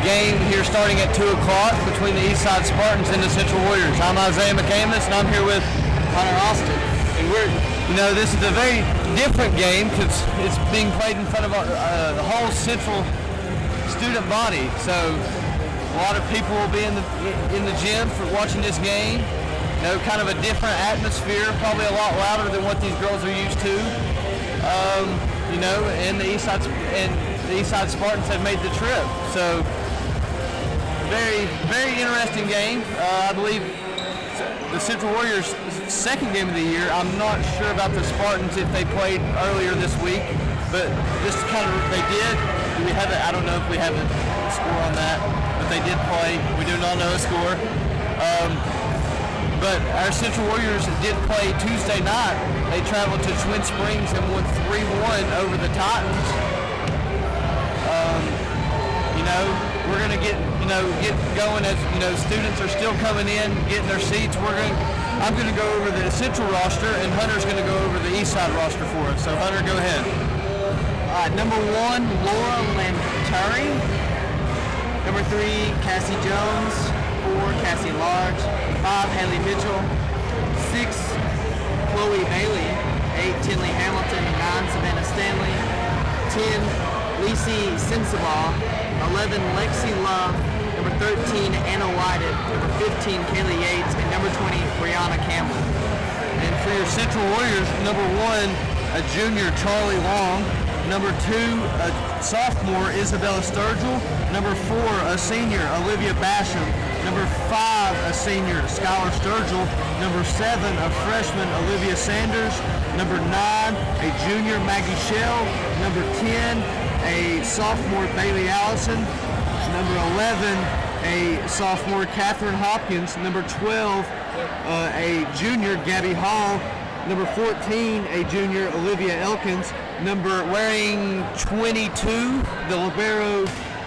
game here starting at 2 o'clock between the Eastside Spartans and the Central Warriors. I'm Isaiah McCamus, and I'm here with Hunter Austin. And this is a very different game because it's being played in front of the whole Central student body. So a lot of people will be in the gym for watching this game. Kind of a different atmosphere, probably a lot louder than what these girls are used to. And the Eastside Spartans have made the trip. So very, very interesting game. I believe the Central Warriors' second game of the year. I'm not sure about the Spartans if they played earlier this week, but this they did. Do we have it? I don't know if we have a score on that, but they did play. We do not know a score. But our Central Warriors did play Tuesday night. They traveled to Twin Springs and won 3-1 over the Titans. We're going to get going as, students are still coming in, getting their seats. I'm going to go over the Central roster, and Hunter's going to go over the Eastside roster for us. So Hunter, go ahead. Number 1, Laura Lantari. Number 3, Cassie Jones. 4, Cassie Large. 5, Haley Mitchell. 6, Chloe Bailey. 8, Tinley Hamilton. 9, Savannah Stanley. 10, Lacey Sensabaugh. 11, Lexi Love. Number 13, Anna Whited. Number 15, Kaylee Yates. And number 20, Brianna Campbell. And for your Central Warriors, number 1, a junior, Charlie Long. Number 2, a sophomore, Isabella Sturgill. Number 4, a senior, Olivia Basham. Number 5, a senior, Skylar Sturgill. Number 7, a freshman, Olivia Sanders. Number 9, a junior, Maggie Shell. Number 10, a sophomore, Bailey Allison. Number 11, a sophomore, Catherine Hopkins. Number 12, a junior, Gabby Hall. Number 14, a junior, Olivia Elkins. Number wearing 22, the libero,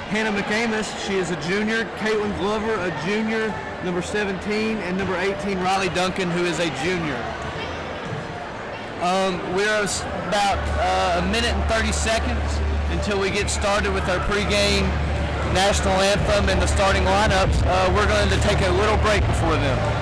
Hannah McCamus. She is a junior. Caitlin Glover, a junior. Number 17, and number 18, Riley Duncan, who is a junior. We're about a minute and 30 seconds until we get started with our pregame national anthem and the starting lineups. We're going to take a little break before then.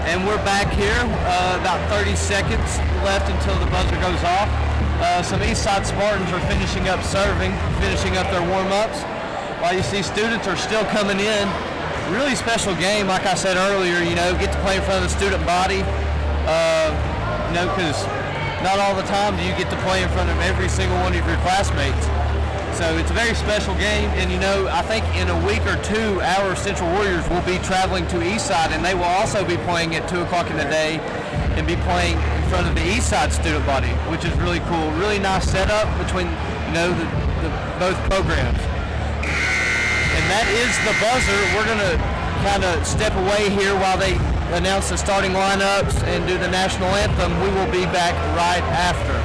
And we're back here, about 30 seconds left until the buzzer goes off. Some Eastside Spartans are finishing up serving, finishing up their warm-ups, while you see students are still coming in. Really special game, like I said earlier, get to play in front of the student body, because not all the time do you get to play in front of every single one of your classmates. So it's a very special game, and I think in a week or two, our Central Warriors will be traveling to Eastside, and they will also be playing at 2 o'clock in the day and be playing in front of the Eastside student body, which is really cool. Really nice setup between the both programs. And that is the buzzer. We're going to kind of step away here while they announce the starting lineups and do the national anthem. We will be back right after.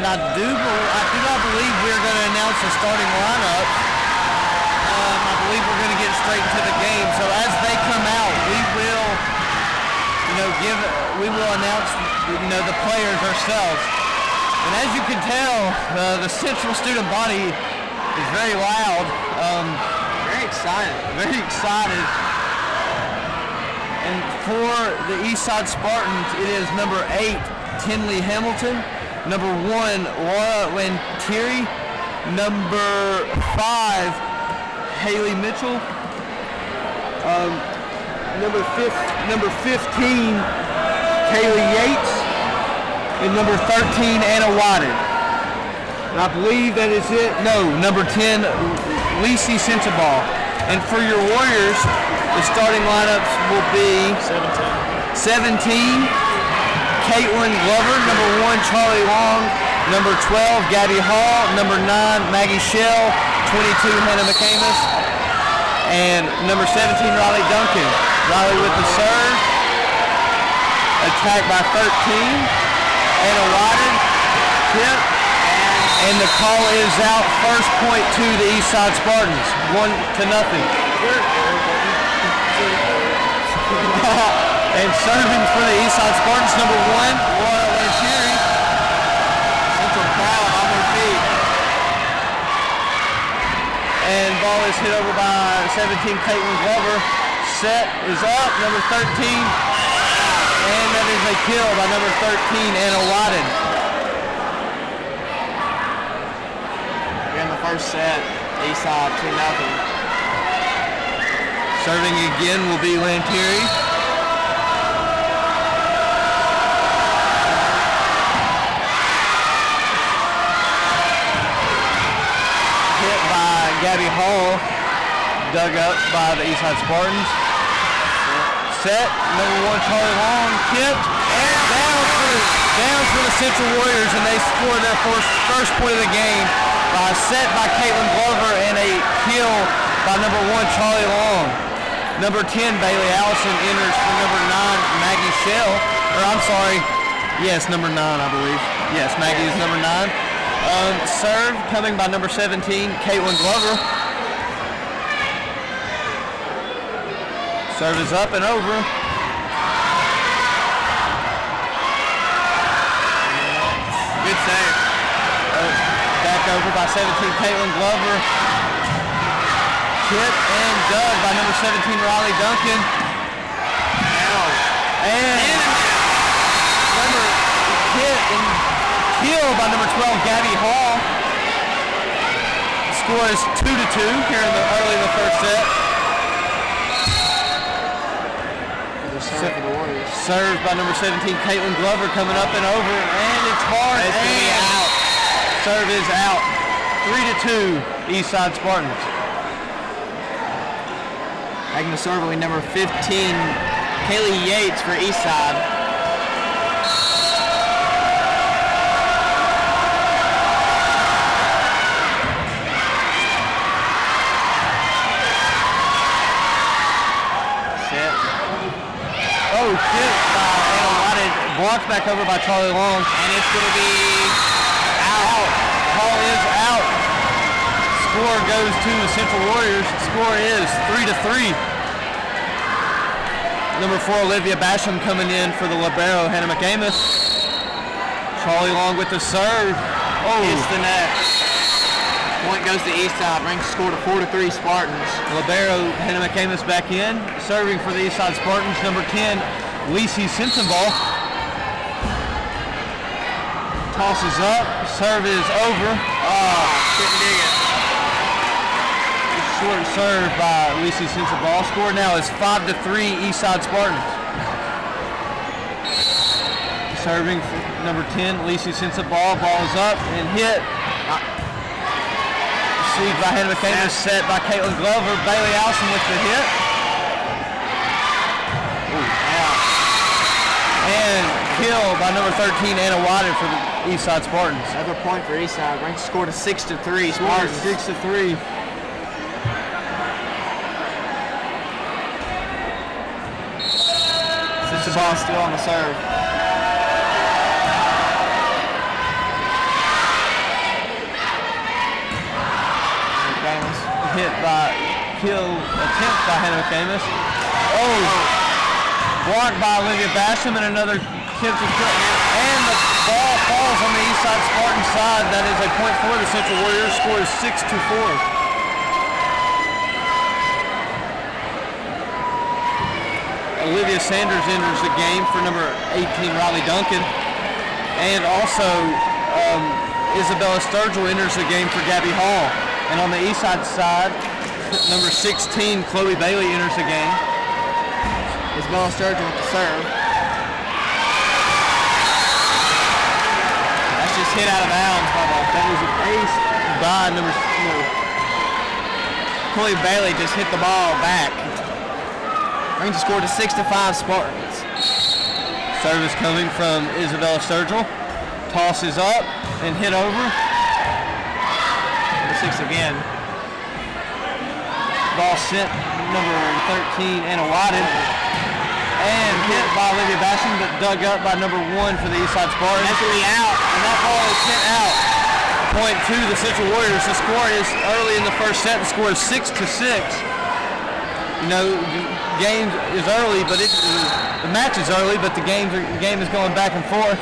I do not believe we're going to announce the starting lineup. I believe we're going to get straight into the game. So as they come out, we will, announce, the players ourselves. And as you can tell, the Central student body is very loud. Very excited. Very excited. And for the Eastside Spartans, it is number 8, Tinley Hamilton, number 1, Laura Lantieri, number 5, Haley Mitchell, number 15, Kaylee Yates, and number 13, Anna Wadden. And I believe that is it. No, number 10, Lacey Sensabaugh. And for your Warriors, the starting lineups will be 17, Caitlin Glover, number 1, Charlie Long, number 12, Gabby Hall, number 9, Maggie Shell, 22, Hannah McCamus, and number 17, Riley Duncan. Riley with the serve, attacked by 13, Anna Wadden, tip, and the call is out. First point to the Eastside Spartans, 1-0. And serving for the Eastside Spartans, number 1, Laura Lantieri. Central crowd on their feet. And ball is hit over by 17, Caitlin Glover. Set is up, number 13. And that is a kill by number 13, Anna Wadden. In the first set, Eastside 2-0. Serving again will be Lantieri. Hit by Gabby Hall. Dug up by the Eastside Spartans. Set, number 1, Charlie Long, tipped, and down for the Central Warriors, and they scored their first point of the game by a set by Caitlin Glover and a kill by number 1, Charlie Long. Number 10, Bailey Allison enters for number 9, Maggie Shell. Number 9, I believe. Yes, Maggie is number 9. Serve coming by number 17, Caitlin Glover. Serve is up and over. Good save. Back over by 17, Caitlin Glover. Hit and dug by number 17, Riley Duncan. And number hit and kill by number 12, Gabby Hall. The score is 2-2 here early in the first set. Served by number 17, Caitlin Glover, coming up and over, and it's hard. It's going to be out. Serve is out. 3-2, Eastside Spartans. Taking the serve will be number 15, Kaylee Yates for Eastside. Blocked back over by Charlie Long. And it's going to be out. Ball is out. Score goes to the Central Warriors. Score is 3-3. Number 4, Olivia Basham coming in for the libero, Hannah McCamus. Charlie Long with the serve. Hits the net. Point goes to Eastside. Brings the score to 4-3 Spartans. Libero, Hannah McCamus back in. Serving for the Eastside Spartans, number 10, Lacey Sensabaugh. Tosses up, serve is over. Couldn't dig it. Short serve by Lacey Sensabaugh. Score now is 5-3 Eastside Spartans. Serving for number 10, Lacey Sensabaugh. Ball is up and hit. Received by Hannah McCamus, set by Caitlin Glover. Bailey Allison with the hit. And kill by number 13, Anna Wadden for the Eastside Spartans. Another point for Eastside. Brings the score to 6-3 Spartans. 6-3. Sensabaugh still on the serve. attempt by Hannah McCamus. Oh, blocked by Olivia Basham, and another attempt to cut. And the ball falls on the Eastside Spartan side. That is a point for the Central Warriors. Score is 6-4. Olivia Sanders enters the game for number 18, Riley Duncan. And also Isabella Sturgill enters the game for Gabby Hall. And on the Eastside side, number 16, Chloe Bailey enters the game. Isabella Sturgill with the serve. That's just hit out of bounds by the... That was an ace by number... Chloe Bailey just hit the ball back. Brings the score to 6-5 Spartans. Service coming from Isabella Sturgill. Tosses up and hit over. Number 6 again. Ball sent number 13, Anna Whited. And hit by Olivia Basham, but dug up by number 1 for the Eastside Spartans. That's going to be out. And that ball is hit out. Point to the Central Warriors. The score is early in the first set. The score is 6-6. You know, the game is early, but the match is early, but the game is going back and forth.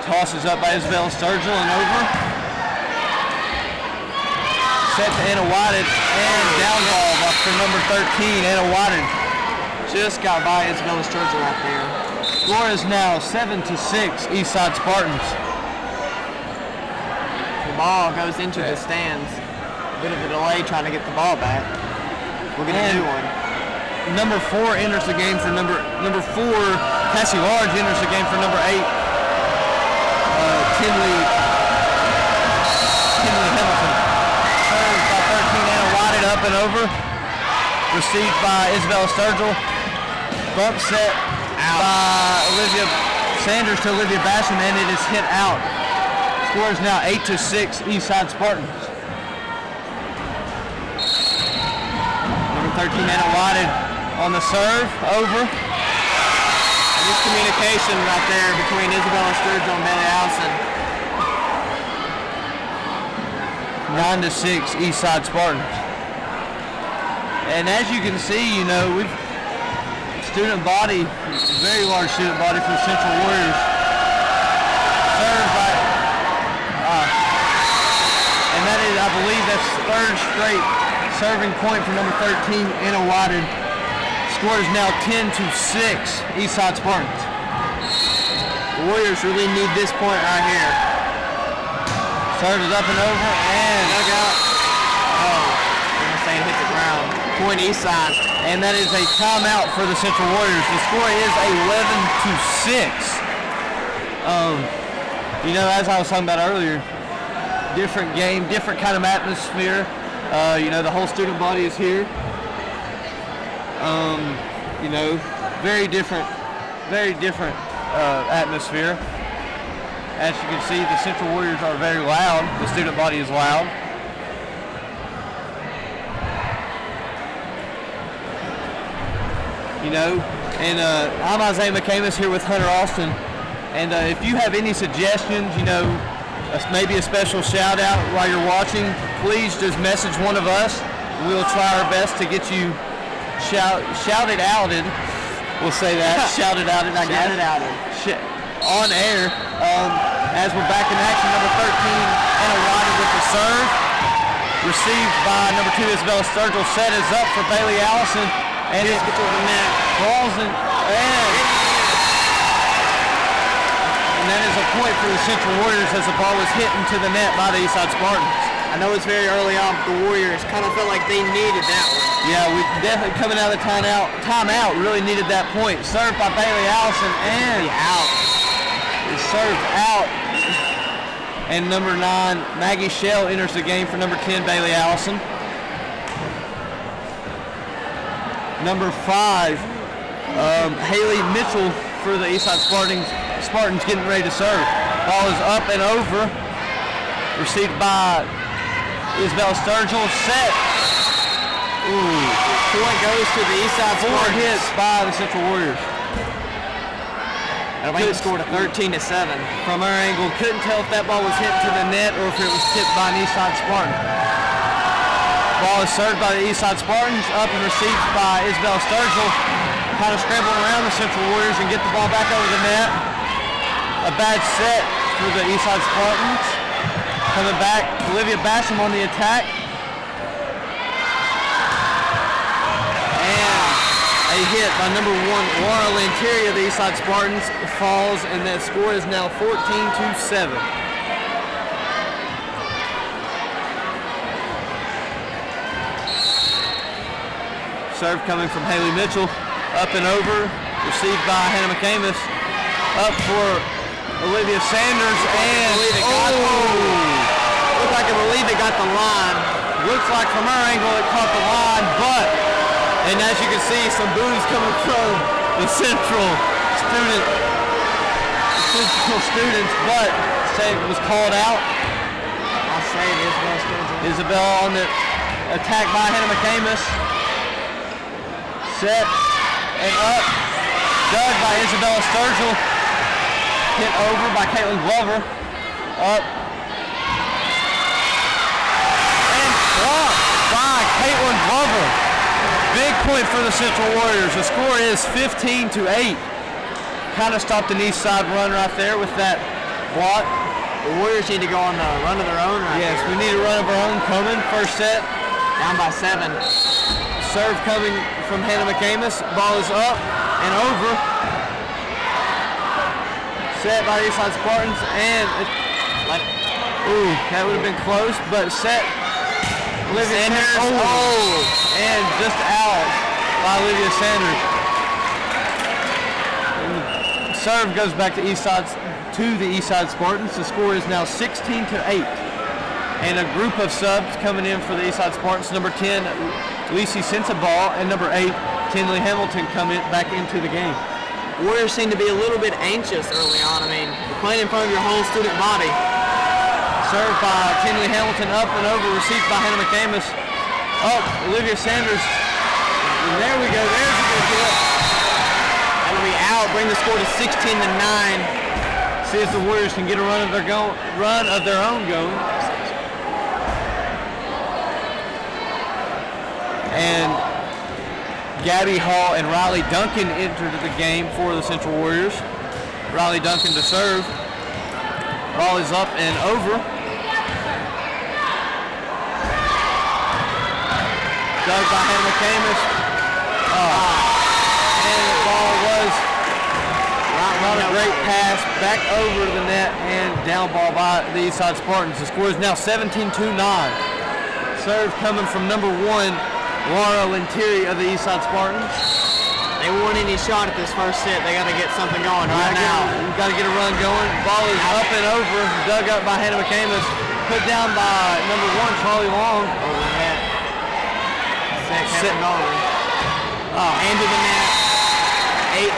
Tosses up by Isabella Sturgill and over. Set to Anna Whited and down ball for number 13, Anna Whited. Just got by Isabella Sturgill out there. Score is now 7-6, Eastside Spartans. The ball goes into the stands. Bit of a delay trying to get the ball back. We'll get a new one. Number 4 enters the game for number 4. Cassie Large enters the game for number 8. Kinley Hamilton. Served by 13. Anna Whited up and over. Received by Isabella Sturgill. Bump set by Olivia Sanders to Olivia Basham, and it is hit out. Score is now 8-6 Eastside Spartans. 13, Anna Whited on the serve, over. Miscommunication right there between Isabella Sturgill and Bailey Allison. 9-6 Eastside Spartans. And as you can see, you know, we've student body, very large student body for the Central Warriors. Served by, and that is, I believe, that's third straight serving point for number 13, Anna Whited. Score is now 10-6, Eastside Spartans. The Warriors really need this point right here. Serve is up and over, and dug out. Oh, I'm going to say it hit the ground. Point Eastside. And that is a timeout for the Central Warriors. The score is 11-6. You know, as I was talking about earlier, different game, different kind of atmosphere. You know, the whole student body is here. You know, very different atmosphere. As you can see, the Central Warriors are very loud. The student body is loud. You know, and I'm Isaiah McCamus here with Hunter Austin. And if you have any suggestions, you know, maybe a special shout out while you're watching, please just message one of us. We'll try our best to get you shouted outed. We'll say that. Shouted outed, I guess. Shouted outed. On air. As we're back in action, number 13, Anna Whited with the serve. Received by number 2, Isabella Sturgill. Set is up for Bailey Allison. And it falls in. And that is a point for the Central Warriors as the ball was hit into the net by the Eastside Spartans. I know it's very early on, but the Warriors kind of felt like they needed that one. Yeah, we definitely coming out of the timeout really needed that point. Served by Bailey Allison, and it's served out. And number 9, Maggie Shell enters the game for number 10, Bailey Allison. Number 5, Haley Mitchell for the Eastside Spartans getting ready to serve. Ball is up and over. Received by Isabella Sturgill. Set. Ooh. Point goes to the Eastside Spartans. 4 hits by the Central Warriors. That'll make the score to 13-7. From our angle, couldn't tell if that ball was hit to the net or if it was tipped by an Eastside Spartan. Ball is served by the Eastside Spartans, up and received by Isabella Sturgill. Kind of scrambling around the Central Warriors and get the ball back over the net. A bad set for the Eastside Spartans. Coming back, Olivia Basham on the attack. And a hit by number 1, Laura Lanteria of the Eastside Spartans falls, and that score is now 14-7. Serve coming from Haley Mitchell, up and over, received by Hannah McCamus, up for Olivia Sanders, and Looked like I believe it got the line. looks like from her angle it caught the line, but, and as you can see, some boos coming from the Central students, but say it was called out. I'll say it is Isabella on the attack by Hannah McCamus. Set and up. Dug by Isabella Sturgill. Hit over by Caitlin Glover. Up. And blocked by Caitlin Glover. Big point for the Central Warriors. The score is 15-8. Kind of stopped an Eastside run right there with that block. The Warriors need to go on the run of their own right Yes, here. we need a run of our own coming. First set. Down by 7. Serve coming from Hannah McCamus. Ball is up and over. Set by the Eastside Spartans, and that would have been close, but set. Olivia Sanders. And just out by Olivia Sanders. And the serve goes back to the Eastside Spartans. The score is now 16-8. And a group of subs coming in for the Eastside Spartans. Number 10, Lacey Sensaball, and number 8, Tinley Hamilton come back into the game. Warriors seem to be a little bit anxious early on. I mean, you're playing in front of your whole student body. Served by Tinley Hamilton, up and over, received by Hannah McCamus. Up, Olivia Sanders. And there we go. There's a good hit. That'll be out. Bring the score to 16-9. See if the Warriors can get a run of their own going. And Gabby Hall and Riley Duncan entered the game for the Central Warriors. Riley Duncan to serve. Ball is up and over. Dug by Hannah McCamus. And the ball was not a great pass back over the net and down ball by the Eastside Spartans. The score is now 17-9. Serve coming from number 1, Laura Lentiri of the Eastside Spartans. They want any shot at this first set. They got to get something going right now. We've got to get a run going. Ball is up and over, dug up by Hannah McCamus, put down by number 1, Charlie Long. Over the net. Into the net.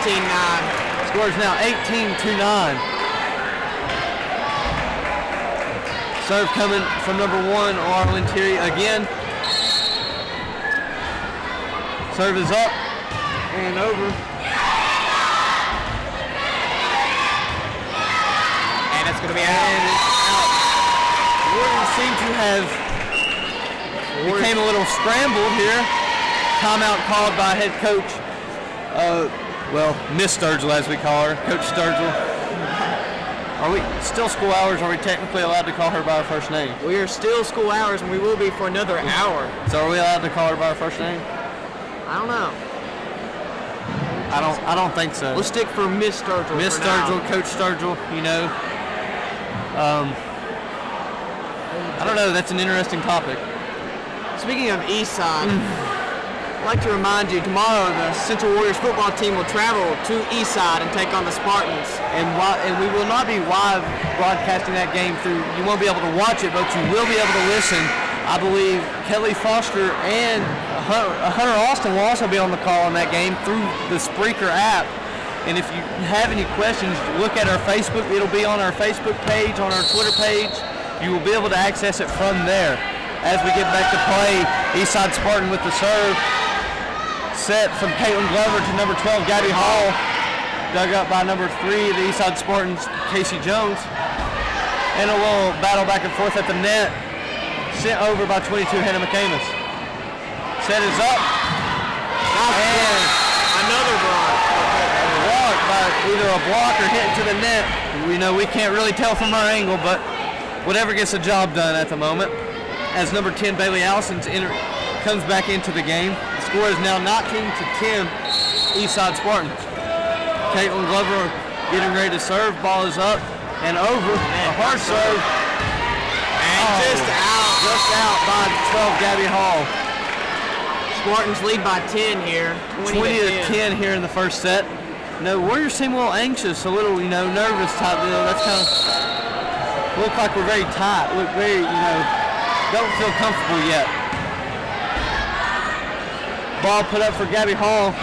18-9. Score is now 18-9. Serve coming from number 1, Laura Lentiri again. Serve is up and over. And it's going to be out. And it's out. Warriors seem to have became a little scrambled here. Timeout called by head coach, Miss Sturgill as we call her, Coach Sturgill. Are we still school hours? Are we technically allowed to call her by her first name? We are still school hours, and we will be for another hour. So are we allowed to call her by her first name? I don't know. I don't think so. We'll stick for Miss Sturgill. Miss Sturgill, Coach Sturgill, you know. I don't know, that's an interesting topic. Speaking of Eastside, I'd like to remind you, tomorrow the Central Warriors football team will travel to Eastside and take on the Spartans. And we will not be live broadcasting that game through, you won't be able to watch it, but you will be able to listen. I believe Kelly Foster and Hunter Austin will also be on the call on that game through the Spreaker app. And if you have any questions, look at our Facebook. It'll be on our Facebook page, on our Twitter page. You will be able to access it from there. As we get back to play, Eastside Spartan with the serve. Set from Caitlin Glover to number 12, Gabby Hall. Dug up by number 3, the Eastside Spartans, Casey Jones. And a little battle back and forth at the net. Sent over by 22, Hannah McCamus. Set is up. And another block. Block by either a block or hit to the net. We can't really tell from our angle, but whatever gets the job done at the moment. As number 10 Bailey Allison comes back into the game. The score is now 19-10 Eastside Spartans. Caitlin Glover getting ready to serve. Ball is up and over. A hard serve. And just out by 12 Gabby Hall. Spartans lead by 10 here. 20-10 here in the first set. Warriors seem a little anxious, a little, nervous type deal. That's kind of look like we're very tight. Look very, don't feel comfortable yet. Ball put up for Gabby Hall.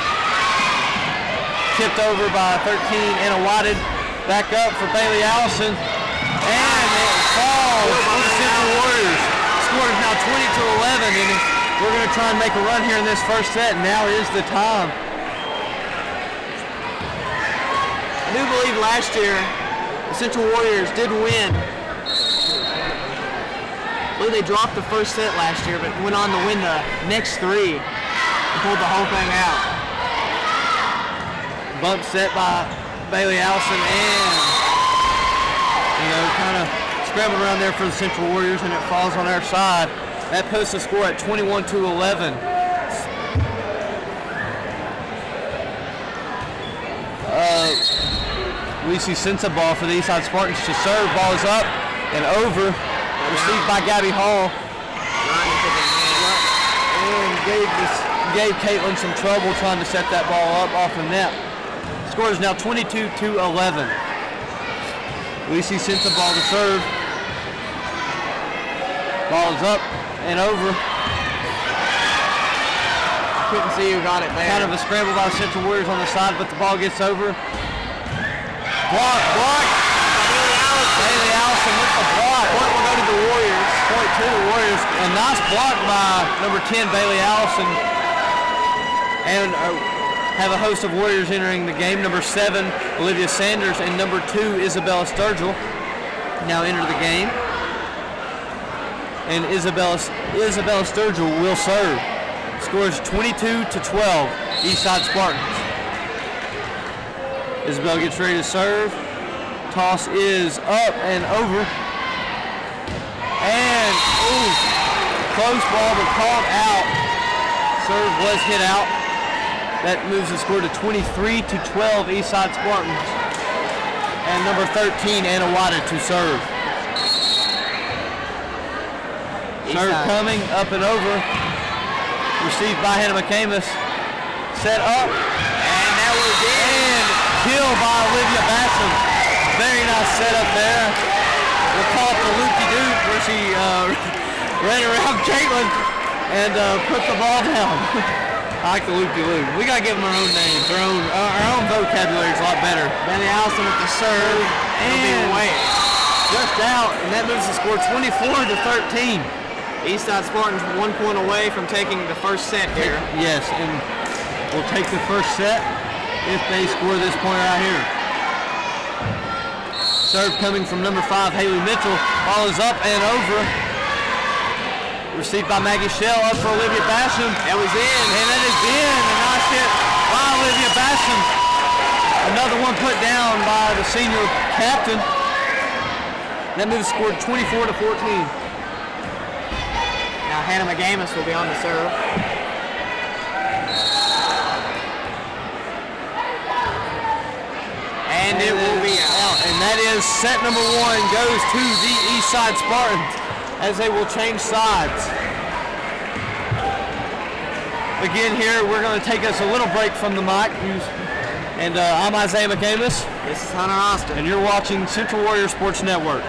Tipped over by 13, Anna Whited. Back up for Bailey Allison. And it falls for the Central Warriors. Score is now 20-11, and we're going to try and make a run here in this first set. Now is the time. I do believe last year the Central Warriors did win. I believe they dropped the first set last year, but went on to win the next three and pulled the whole thing out. Bump set by Bailey Allison and, kind of scrambled around there for the Central Warriors, and it falls on our side. That puts the score at 21-11. We see Sensa ball for the Eastside Spartans to serve. Ball is up and over. Received by Gabby Hall. And gave Caitlin some trouble trying to set that ball up off the net. Score is now 22-11. We see Sensa ball to serve. Ball is up and over. Couldn't see who got it there. Kind of a scramble by the Central Warriors on the side, but the ball gets over. Block. Bailey Allison with the block. Point will go to the Warriors. Point to the Warriors. A nice block by number 10 Bailey Allison. And have a host of Warriors entering the game. Number 7 Olivia Sanders and number 2 Isabella Sturgill now enter the game. And Isabella Sturgill will serve. Scores 22-12, Eastside Spartans. Isabel gets ready to serve. Toss is up and over. And, close ball but called out. Serve was hit out. That moves the score to 23-12, Eastside Spartans. And number 13, Anna Whited to serve. Serve coming, up and over. Received by Hannah McCamus. Set up. And that was in. Killed by Olivia Bassam. Very nice setup there. We'll call it the loop-de-doop where she ran around Caitlin and put the ball down. I like the loop-de-loop. We got to give them our own names. Our own vocabulary is a lot better. Bailey Allison with the serve. And just out. And that moves the score 24-13. Eastside Spartans 1 point away from taking the first set here. Yes, and we'll take the first set if they score this point right here. Serve coming from number 5, Haley Mitchell. Ball is up and over. Received by Maggie Shell, up for Olivia Basham. That was in. And that is in. A nice hit by Olivia Basham. Another one put down by the senior captain. That moves the score 24-14. Now Hannah McCamus will be on the serve. And it will be out. And that is set number 1 goes to the Eastside Spartans as they will change sides. Again here, we're going to take us a little break from the mic. And I'm Isaiah McCamus. This is Hunter Austin. And you're watching Central Warrior Sports Network.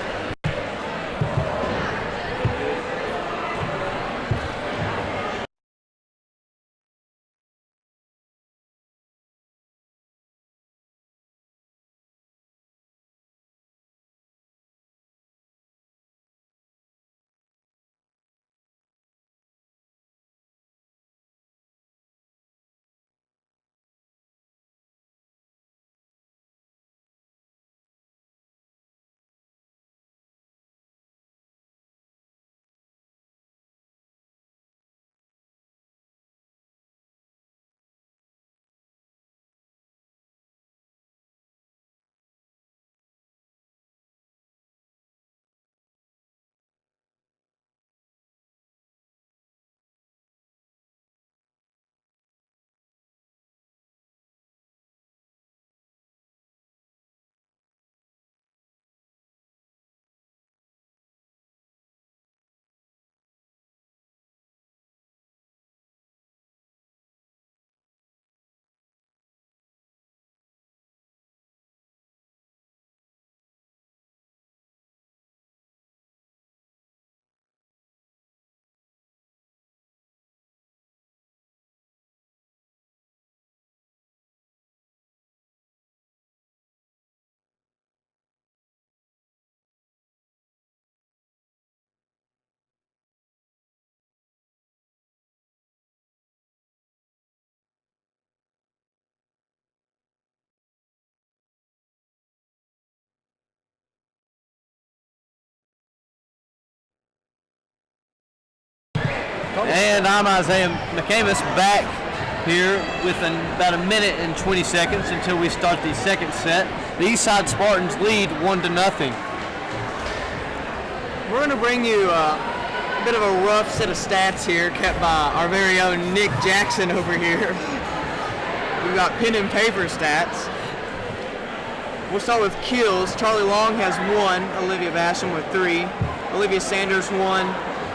And I'm Isaiah McCamus, back here with about a minute and 20 seconds until we start the second set. The Eastside Spartans lead 1-0. We're going to bring you a bit of a rough set of stats here, kept by our very own Nick Jackson over here. We've got pen and paper stats. We'll start with kills. Charlie Long has 1, Olivia Basham with 3, Olivia Sanders 1,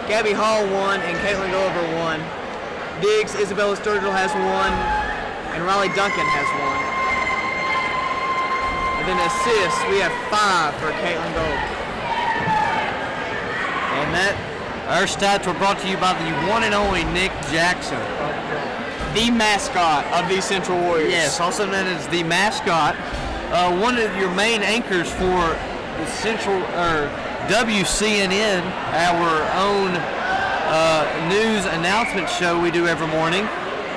Gabby Hall 1, and Caitlin Gulliver 1. Diggs, Isabella Sturgill has 1, and Riley Duncan has 1. And then assists, we have 5 for Caitlin Gulliver. And our stats were brought to you by the one and only Nick Jackson, the mascot of the Central Warriors. Yes, also known as the mascot. One of your main anchors for the Central WCNN, our own news announcement show we do every morning.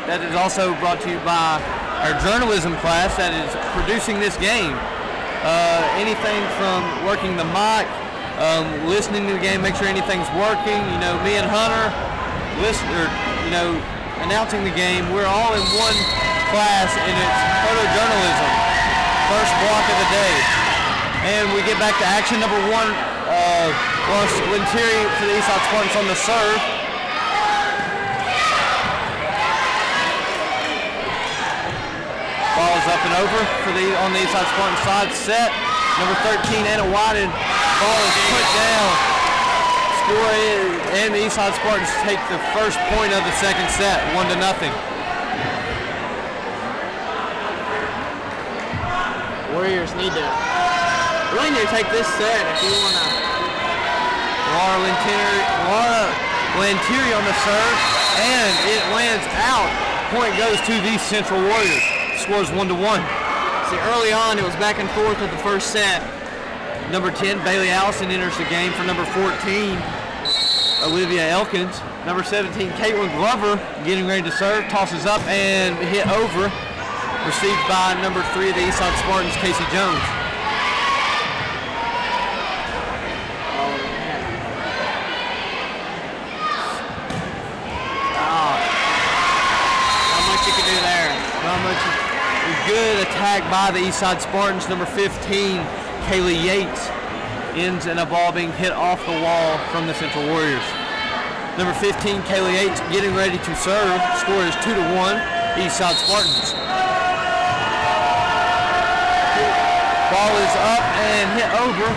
That is also brought to you by our journalism class that is producing this game. Anything from working the mic, listening to the game, make sure anything's working. You know, me and Hunter, announcing the game. We're all in one class, and it's photojournalism, first block of the day. And we get back to action. Number 1, Lentiri for the Eastside Spartans on the serve. Ball is up and over on the Eastside Spartans side. Set. Number 13, Anna Wyden. Ball is put down. Score is, and the Eastside Spartans take the first point of the second set, 1-0. Warriors need to take this set if you want to. Laura Lantiri on the serve, and it lands out. Point goes to the Central Warriors. Scores 1-1. See, early on it was back and forth with the first set. Number 10, Bailey Allison enters the game for number 14, Olivia Elkins. Number 17, Caitlin Glover, getting ready to serve, tosses up and hit over. Received by number 3 of the Eastside Spartans, Casey Jones. Good attack by the Eastside Spartans. Number 15, Kaylee Yates, ends in a ball being hit off the wall from the Central Warriors. Number 15, Kaylee Yates, getting ready to serve. Score is 2-1, Eastside Spartans. Ball is up and hit over.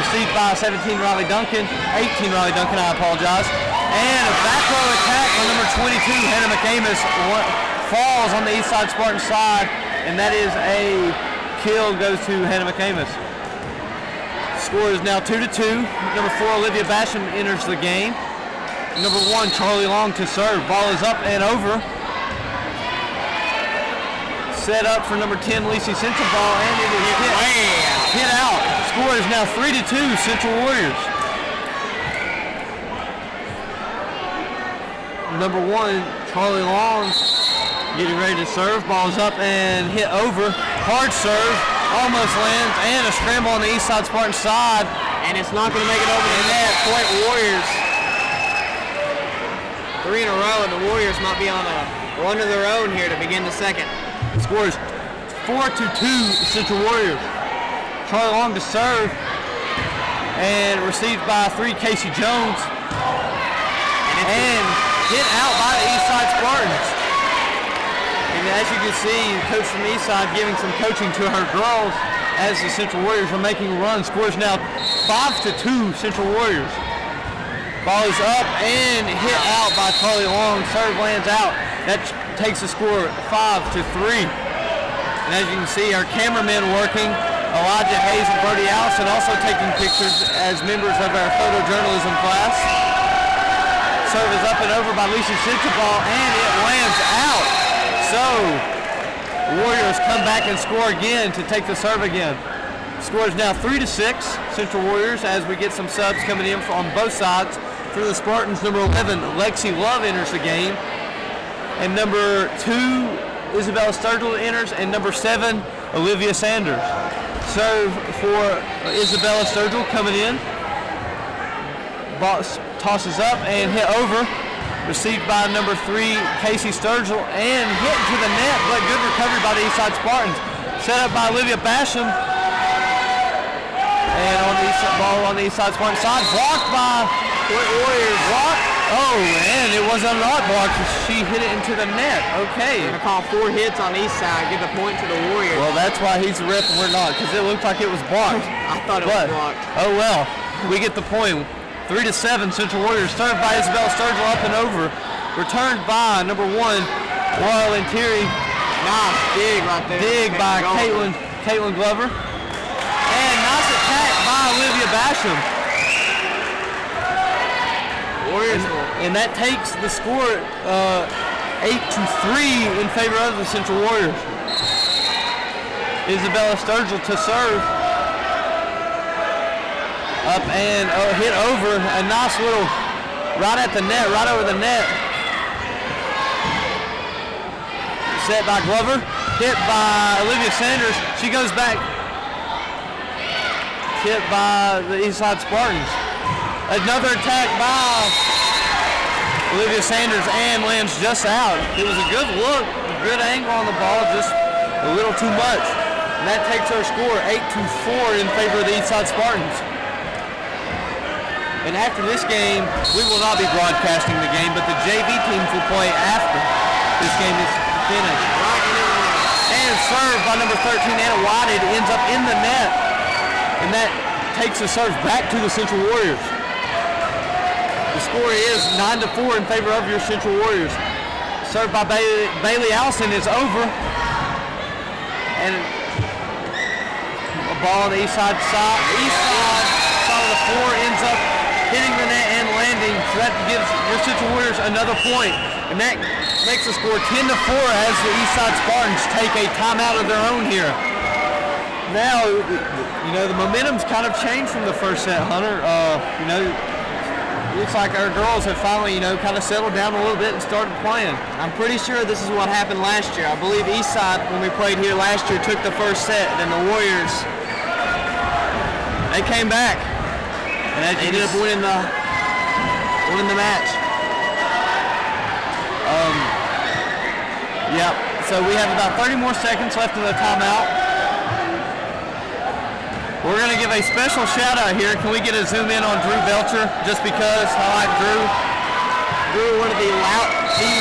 Received by 17, Riley Duncan. 18, Riley Duncan, I apologize. And a back row attack by number 22, Hannah McCamus. Falls on the Eastside Spartans side, and that is a kill, goes to Hannah McCamus. Score is now 2-2. Number 4, Olivia Basham enters the game. Number 1, Charlie Long to serve. Ball is up and over. Set up for number 10, Lacey Sensabaugh, and it is hit out. Score is now 3-2, Central Warriors. Number 1, Charlie Long, getting ready to serve. Ball's up and hit over. Hard serve. Almost lands. And a scramble on the Eastside Spartans side. And it's not going to make it over the net. Point Warriors. 3 in a row, and the Warriors might be on a run of their own here to begin the second. The score is 4-2 Central Warriors. Charlie Long to serve. And received by 3, Casey Jones. And hit out by the Eastside Spartans. And as you can see, Coach from Eastside giving some coaching to her girls as the Central Warriors are making runs. Scores now 5-2 Central Warriors. Ball is up and hit out by Charlie Long. Serve lands out. That takes the score 5-3. And as you can see, our cameramen working, Elijah Hayes and Brody Allison, also taking pictures as members of our photojournalism class. Serve is up and over by Lisa Sensabaugh, and it lands out. So, Warriors come back and score again to take the serve again. Score is now 3-6, Central Warriors, as we get some subs coming in on both sides. For the Spartans, number 11, Lexi Love enters the game. And number 2, Isabella Sturgill enters, and number 7, Olivia Sanders. Serve for Isabella Sturgill coming in. Ball tosses up and hit over. Received by number 3, Casey Sturgill, and hit into the net, but good recovery by the Eastside Spartans. Set up by Olivia Basham. And on the ball on the Eastside Spartans side, blocked by Warriors. Blocked. Oh, and it was a not blocked. She hit it into the net. Okay. We're going to call 4 hits on Eastside, give the point to the Warriors. Well, that's why he's the ref and we're not, because it looked like it was blocked. I thought it was blocked. Oh, well. We get the point. 3-7, Central Warriors. Served by Isabella Sturgill up and over. Returned by number 1, Laura Lentieri. Nice dig right there. Dig by Caitlin Glover. And nice attack by Olivia Basham. Warriors. And that takes the score 8-3 in favor of the Central Warriors. Isabella Sturgill to serve. Up and hit over. A nice little right at the net, right over the net. Set by Glover. Hit by Olivia Sanders. She goes back. Hit by the Eastside Spartans. Another attack by Olivia Sanders and lands just out. It was a good look, good angle on the ball, just a little too much. And that takes our score 8-4 in favor of the Eastside Spartans. And after this game, we will not be broadcasting the game, but the JV teams will play after this game is finished. And served by number 13, Anna Whited, ends up in the net. And that takes the serve back to the Central Warriors. The score is 9-4 in favor of your Central Warriors. Served by Bailey Allison is over. And a ball on the east side side of the floor ends up hitting the net and landing. So that gives your Central Warriors another point. And that makes the score 10-4 as the Eastside Spartans take a timeout of their own here. Now, the momentum's kind of changed from the first set, Hunter. Looks like our girls have finally, kind of settled down a little bit and started playing. I'm pretty sure this is what happened last year. I believe Eastside, when we played here last year, took the first set. Then the Warriors, they came back. And they ended up winning the match. Yep. So we have about 30 more seconds left in the timeout. We're going to give a special shout out here. Can we get a zoom in on Drew Belcher? Just because I like Drew. Drew, one of the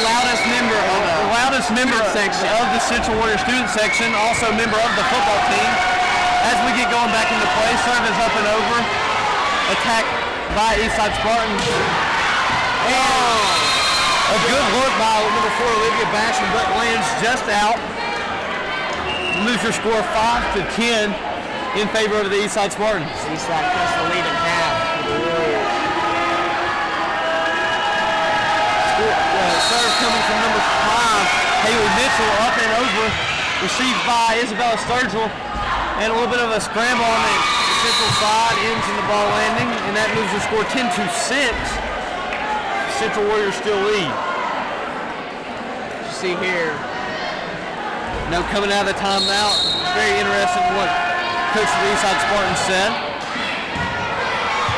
loudest member of the Central Warriors student section, also member of the football team. As we get going back into play, serve is up and over. Attack by Eastside Spartans. And a good look by number 4, Olivia Basham, but lands just out. Lose your score 5-10 in favor of the Eastside Spartans. Eastside cuts the lead in half for the Warriors. Serve coming from number 5, Haley Mitchell, up and over. Received by Isabella Sturgill. And a little bit of a scramble on the Central side, ends in the ball landing, and that moves the score 10-6. Central Warriors still lead. You see here. Coming out of the timeout, very interesting what Coach of the Eastside Spartans said.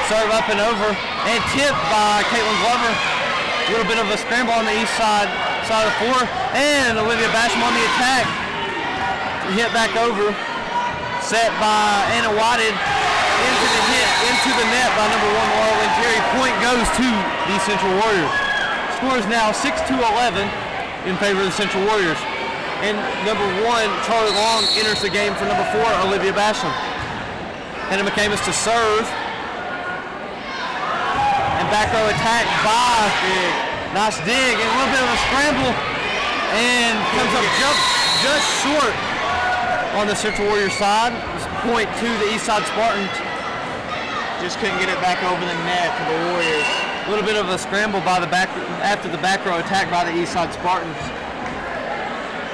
Serve up and over, and tipped by Caitlin Glover. A little bit of a scramble on the east side of the floor, and Olivia Basham on the attack. Hit back over. Set by Anna Whited into the net by number 1, Laura Lentieri. Point goes to the Central Warriors. Score is now 6-11 in favor of the Central Warriors. And number 1, Charlie Long, enters the game for number 4, Olivia Basham. Hannah McCamus to serve. And back row attack by nice dig and a little bit of a scramble. And comes up just short on the Central Warriors side. Point to the Eastside Spartans. Just couldn't get it back over the net for the Warriors. A little bit of a scramble after the back row attack by the Eastside Spartans.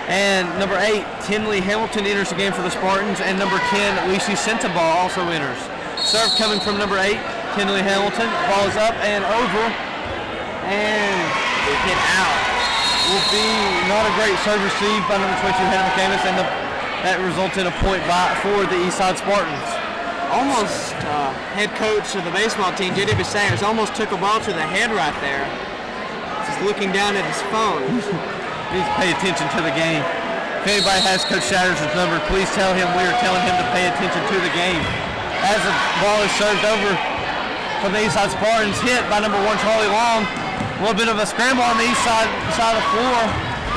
And number 8, Tinley Hamilton enters the game for the Spartans, and number 10, Lucy Sentaball also enters. Serve coming from number 8, Tinley Hamilton. Ball is up and over, and it hit out. Will be not a great serve received by number 22, Hannah McCamus, and that results in a point for the Eastside Spartans. Almost head coach of the baseball team, J.D. Bissayers, almost took a ball to the head right there. just looking down at his phone. Needs to pay attention to the game. If anybody has Coach Shatters' number, please tell him we are telling him to pay attention to the game. As the ball is served over from the Eastside Spartans, hit by number 1 Charlie Long. A little bit of a scramble on the east side of the floor.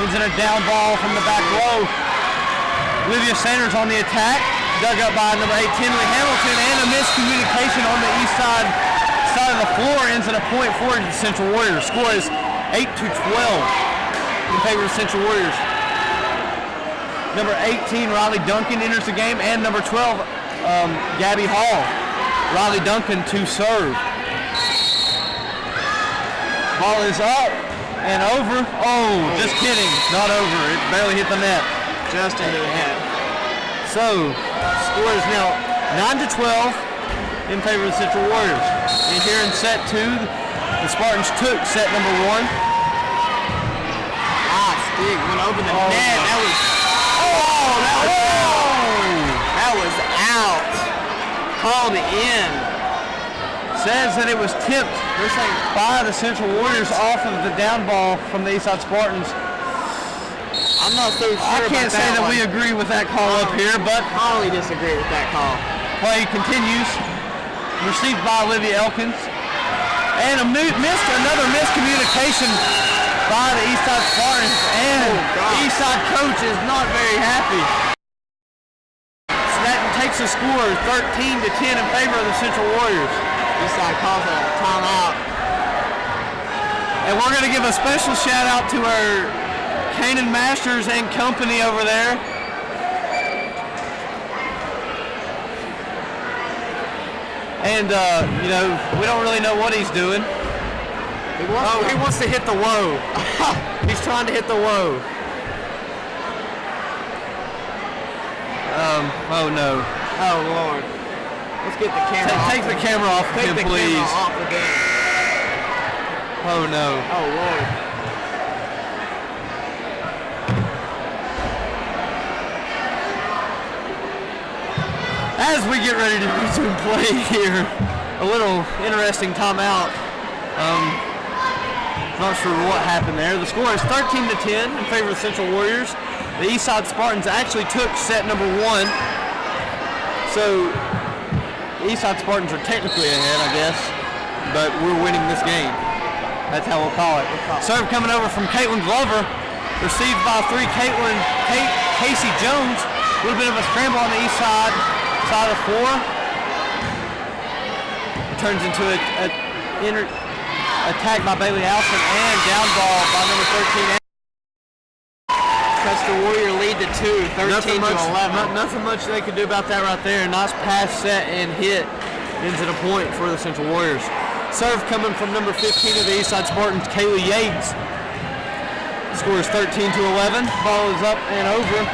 Ends in a down ball from the back row. Olivia Sanders on the attack, dug up by number 8 Tinley Hamilton, and a miscommunication on the east side of the floor ends in a point for the Central Warriors. Score is 8-12 in favor of Central Warriors. Number 18, Riley Duncan, enters the game, and number 12, Gabby Hall. Riley Duncan to serve. Ball is up and over. Oh, just kidding. Not over. It barely hit the net. Just into the net. So, score is now 9-12 in favor of the Central Warriors. And here in set 2, the Spartans took set number 1. Stick went over the net. That was out. Called in. Says that it was tipped by the Central Warriors off of the down ball from the Eastside Spartans. I'm not so sure. I can't say that we agree with that call up here, but totally disagree with that call. Play continues. Received by Olivia Elkins. And another miscommunication by the Eastside Spartans, and the Eastside coach is not very happy. So that takes the score 13-10 in favor of the Central Warriors. Eastside calls a timeout. And we're going to give a special shout out to our Kanan Masters and company over there. And, we don't really know what he's doing. He wants to hit the woe. He's trying to hit the woe. Oh no. Oh Lord. Let's get the camera off. Take the camera off of him, please. Camera off again. Oh no. Oh Lord. As we get ready to resume play here, a little interesting timeout. Not sure what happened there. The score is 13-10 in favor of the Central Warriors. The Eastside Spartans actually took set number 1. So the Eastside Spartans are technically ahead, I guess, but we're winning this game. That's how we'll call it. Serve coming over from Caitlin Glover, received by 3 Casey Jones. A little bit of a scramble on the east side of the floor. It turns into a attack by Bailey Allison and down ball by number 13. Cuts the Warrior lead to 2, 13-11. Nothing much they could do about that right there. Nice pass, set, and hit ends in a point for the Central Warriors. Serve coming from number 15 of the Eastside Spartans, Kaylee Yates. Score is 13-11. Ball is up and over.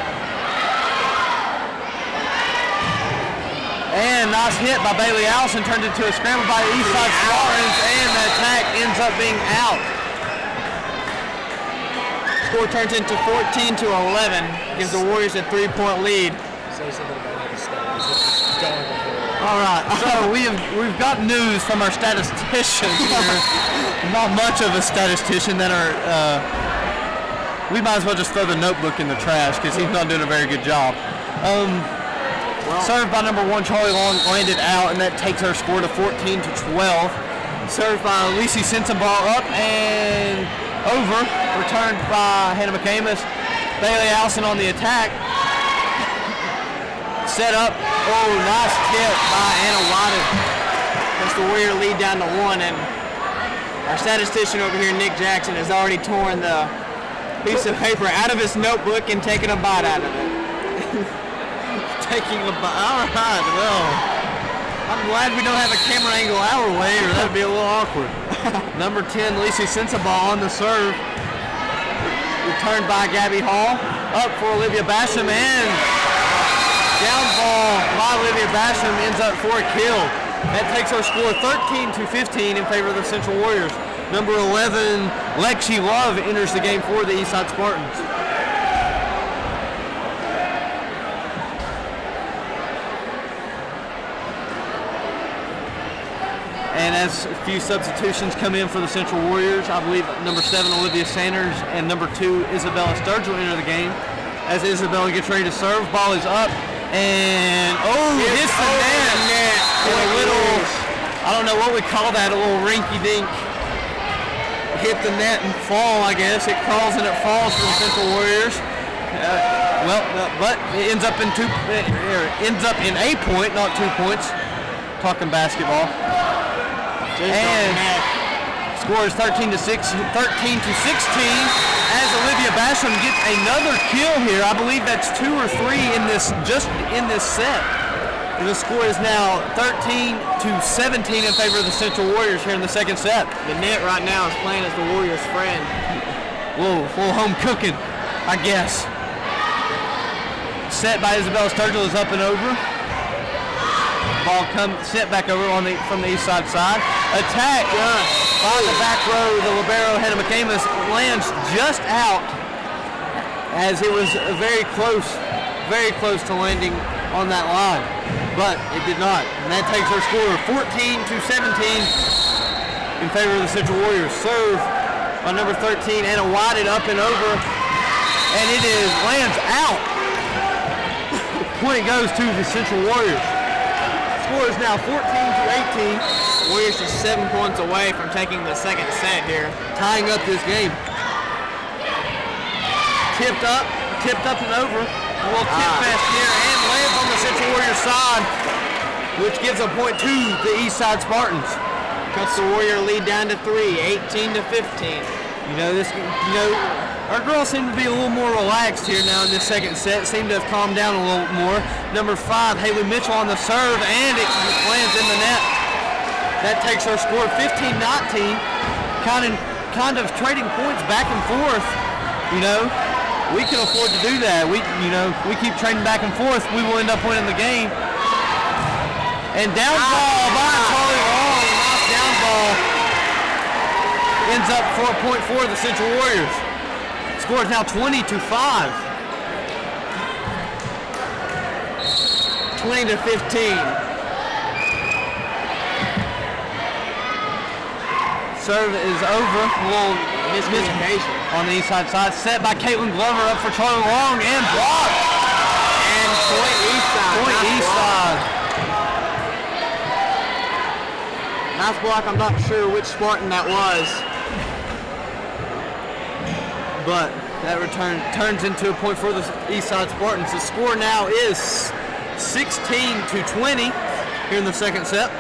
And nice hit by Bailey Allison, turned into a scramble by the Eastside Spartans, and the attack ends up being out. Score turns into 14-11, gives the Warriors a 3-point lead. All right, so we've got news from our statistician here. Not much of a statistician that we might as well just throw the notebook in the trash because he's not doing a very good job. Served by number 1, Charlie Long, landed out, and that takes our score to 14-12. Served by Lacey Sensenball, up and over. Returned by Hannah McCamus. Bailey Allison on the attack. Set up. Oh, nice tip by Anna Wadden. That's the Warrior lead down to 1, and our statistician over here, Nick Jackson, has already torn the piece of paper out of his notebook and taken a bite out of it. Taking the all right, well, I'm glad we don't have a camera angle our way, or that'd be a little awkward. Number 10, Lacey Sensabaugh on the serve. Returned by Gabby Hall. Up for Olivia Basham, and down ball by Olivia Basham ends up for a kill. That takes our score 13-15 in favor of the Central Warriors. Number 11, Lexi Love enters the game for the Eastside Spartans. And as a few substitutions come in for the Central Warriors, I believe number 7, Olivia Sanders, and number 2, Isabella Sturgill enter the game. As Isabella gets ready to serve, ball is up, and hits the net. And a little, I don't know what we call that, a little rinky-dink hit the net and fall, I guess. It crawls and it falls for the Central Warriors. But it ends up in a point, not 2 points. Talking basketball. And scores 13 to 16 as Olivia Basham gets another kill here. I believe that's 2 or 3 in this set. And the score is now 13 to 17 in favor of the Central Warriors here in the second set. The net right now is playing as the Warriors' friend. Whoa, full home cooking, I guess. Set by Isabella Sturgill is up and over. Ball set back over from the Eastside side. Attack by the back row. The libero, Hannah McCamus, lands just out as it was very close to landing on that line. But it did not. And that takes our score 14 to 17 in favor of the Central Warriors. Serve by number 13, Anna Whited, up and over. And it lands out. Point goes to the Central Warriors. Score is now 14 to 18. Warriors just 7 points away from taking the second set here. Tying up this game. Tipped up and over. A little tip fest here and lands on the Central Warriors side, which gives a point to the Eastside Spartans. Cuts the Warrior lead down to 3, 18 to 15. Our girls seem to be a little more relaxed here now in this second set. Seem to have calmed down a little more. Number 5, Haley Mitchell on the serve, and it lands in the net. That takes our score 15-19. Kind of trading points back and forth. We can afford to do that. We keep trading back and forth, we will end up winning the game. And down ball by Charlie Long. Knocked down ball. Ends up for a point for the Central Warriors. Score is now 20 to 5. 20 to 15. Serve is over. A little miscommunication on the Eastside side. Set by Caitlin Glover, up for Charlie Long, and blocked. And point Eastside. Nice block. I'm not sure which Spartan that was. But that return turns into a point for the Eastside Spartans. The score now is 16 to 20 here in the second set.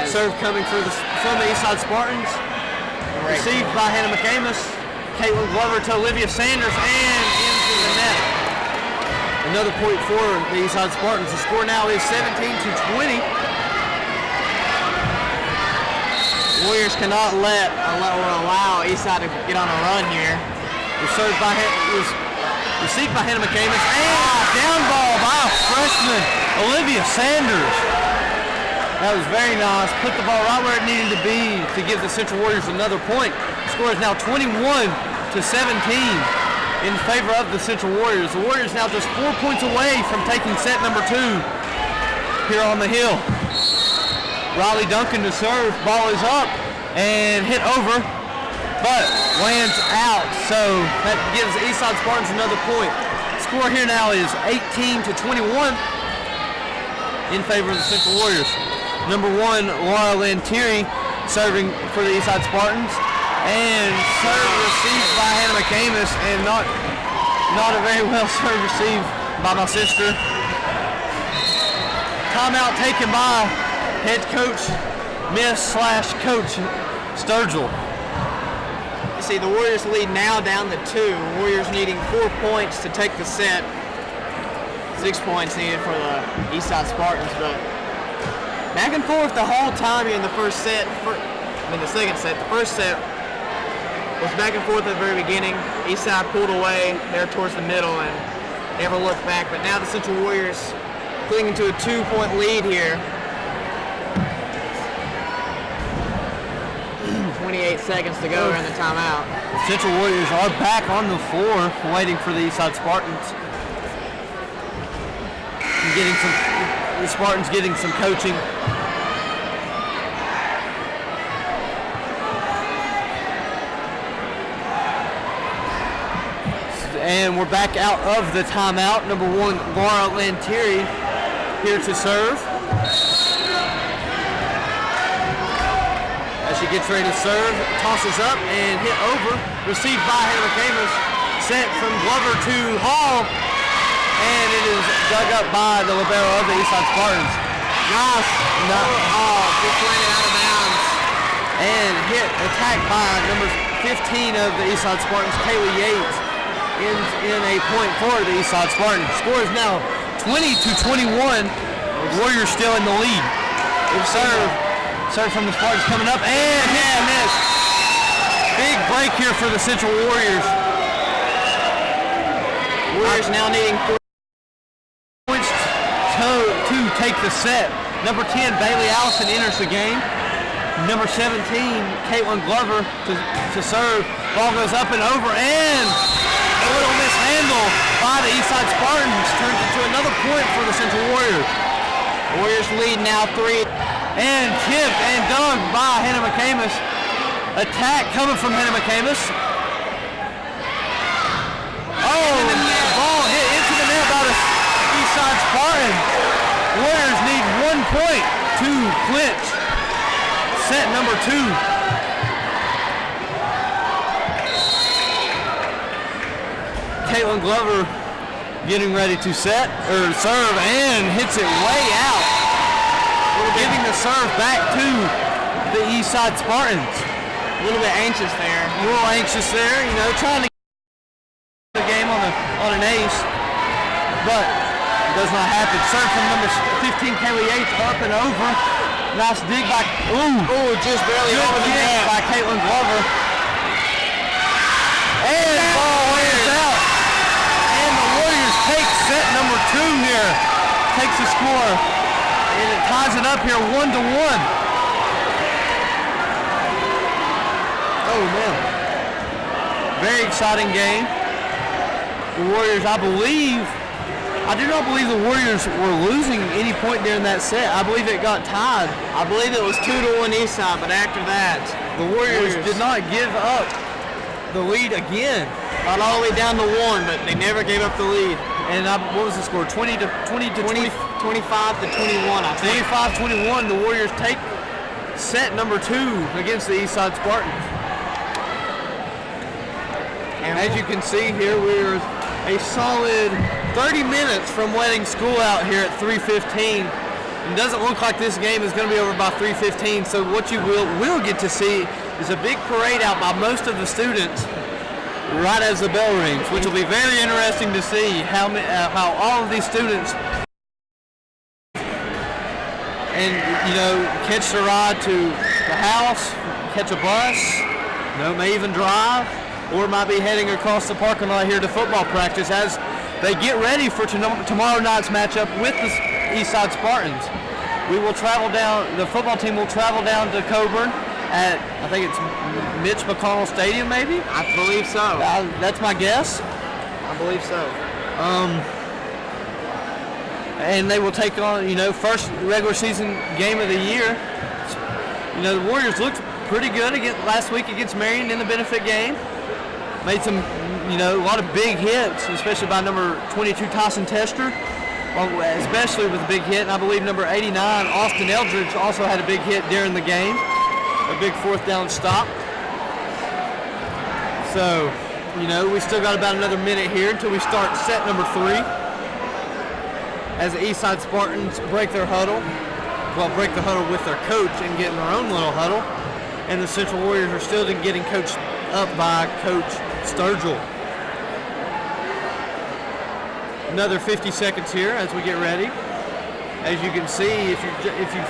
Serve coming from the Eastside Spartans. Received by Hannah McCamus. Caitlin Glover to Olivia Sanders and into the net. Another point for the Eastside Spartans. The score now is 17 to 20. Warriors cannot allow Eastside to get on a run here. Received by Hannah McCamus, and down ball by a freshman, Olivia Sanders. That was very nice. Put the ball right where it needed to be to give the Central Warriors another point. The score is now 21 to 17 in favor of the Central Warriors. The Warriors now just 4 points away from taking set number 2 here on the hill. Riley Duncan to serve. Ball is up and hit over, but lands out. So that gives the Eastside Spartans another point. Score here now is 18 to 21 in favor of the Central Warriors. Number 1, Laura Lantieri, serving for the Eastside Spartans, and serve received by Hannah McCamus, and not a very well serve received by my sister. Timeout taken by head coach, Miss/Coach Sturgill. You see, the Warriors lead now down to 2. Warriors needing 4 points to take the set. 6 points needed for the Eastside Spartans, but back and forth the whole time here in the first set. The second set. The first set was back and forth at the very beginning. Eastside pulled away there towards the middle and never looked back. But now the Central Warriors clinging to a 2-point lead here. 28 seconds to go in the timeout. The Central Warriors are back on the floor waiting for the Eastside Spartans. The Spartans getting some coaching. And we're back out of the timeout. Number 1, Laura Lantieri here to serve. As she gets ready to serve, tosses up and hit over. Received by Hannah McCamus. Sent from Glover to Hall. And it is dug up by the libero of the Eastside Spartans. Nice. Just landed out of bounds. And attacked by number 15 of the Eastside Spartans, Kaylee Yates, in a point for the Eastside Spartans. Score is now 20-21. Warriors still in the lead. Serve from the Spartans coming up and miss. Big break here for the Central Warriors. Warriors now needing 4 points to take the set. Number 10, Bailey Allison enters the game. Number 17, Caitlin Glover to serve. Ball goes up and over, and a little mishandle by the Eastside Spartans turns into another point for the Central Warriors. Warriors lead now 3. And tipped and dug by Hannah McCamus. Attack coming from Hannah McCamus. Ball hit into the net by the Eastside Spartan. Warriors need 1 point to clinch set number 2. Caitlin Glover getting ready to serve and hits it way out. Giving the serve back to the Eastside Spartans. A little bit anxious there. Trying to get the game on an ace, but it does not happen. Serve from number 15, Kaylee Yates, up and over. Nice dig by, just barely over the net by Caitlin Glover. And ball lands out. And the Warriors take set number 2 here. Takes the score. And it ties it up here 1-1. Oh man. Very exciting game. The Warriors, I do not believe the Warriors were losing any point during that set. I believe it got tied. I believe it was 2-1 Eastside, but after that, the Warriors did not give up the lead again. Got all the way down to 1, but they never gave up the lead. And what was the score? 25 to 21, I think. 25-21, the Warriors take set number 2 against the Eastside Spartans. And as you can see here, we're a solid 30 minutes from letting school out here at 3:15. It doesn't look like this game is going to be over by 3:15, so what you will get to see is a big parade out by most of the students right as the bell rings, which will be very interesting to see how all of these students catch the ride to the house, catch a bus, may even drive, or might be heading across the parking lot here to football practice as they get ready for tomorrow night's matchup with the Eastside Spartans. We will travel down, the football team will travel down to Coburn at, I think it's Mitch McConnell Stadium maybe? I believe so. That's my guess. I believe so. And they will take on, first regular season game of the year. The Warriors looked pretty good last week against Marion in the benefit game. Made some, a lot of big hits, especially by number 22, Tyson Tester, especially with a big hit. And I believe number 89, Austin Eldridge, also had a big hit during the game. A big 4th down stop. So, we still got about another minute here until we start set number 3. As the Eastside Spartans break the huddle with their coach and get in their own little huddle. And the Central Warriors are still getting coached up by Coach Sturgill. Another 50 seconds here as we get ready. As you can see, if you're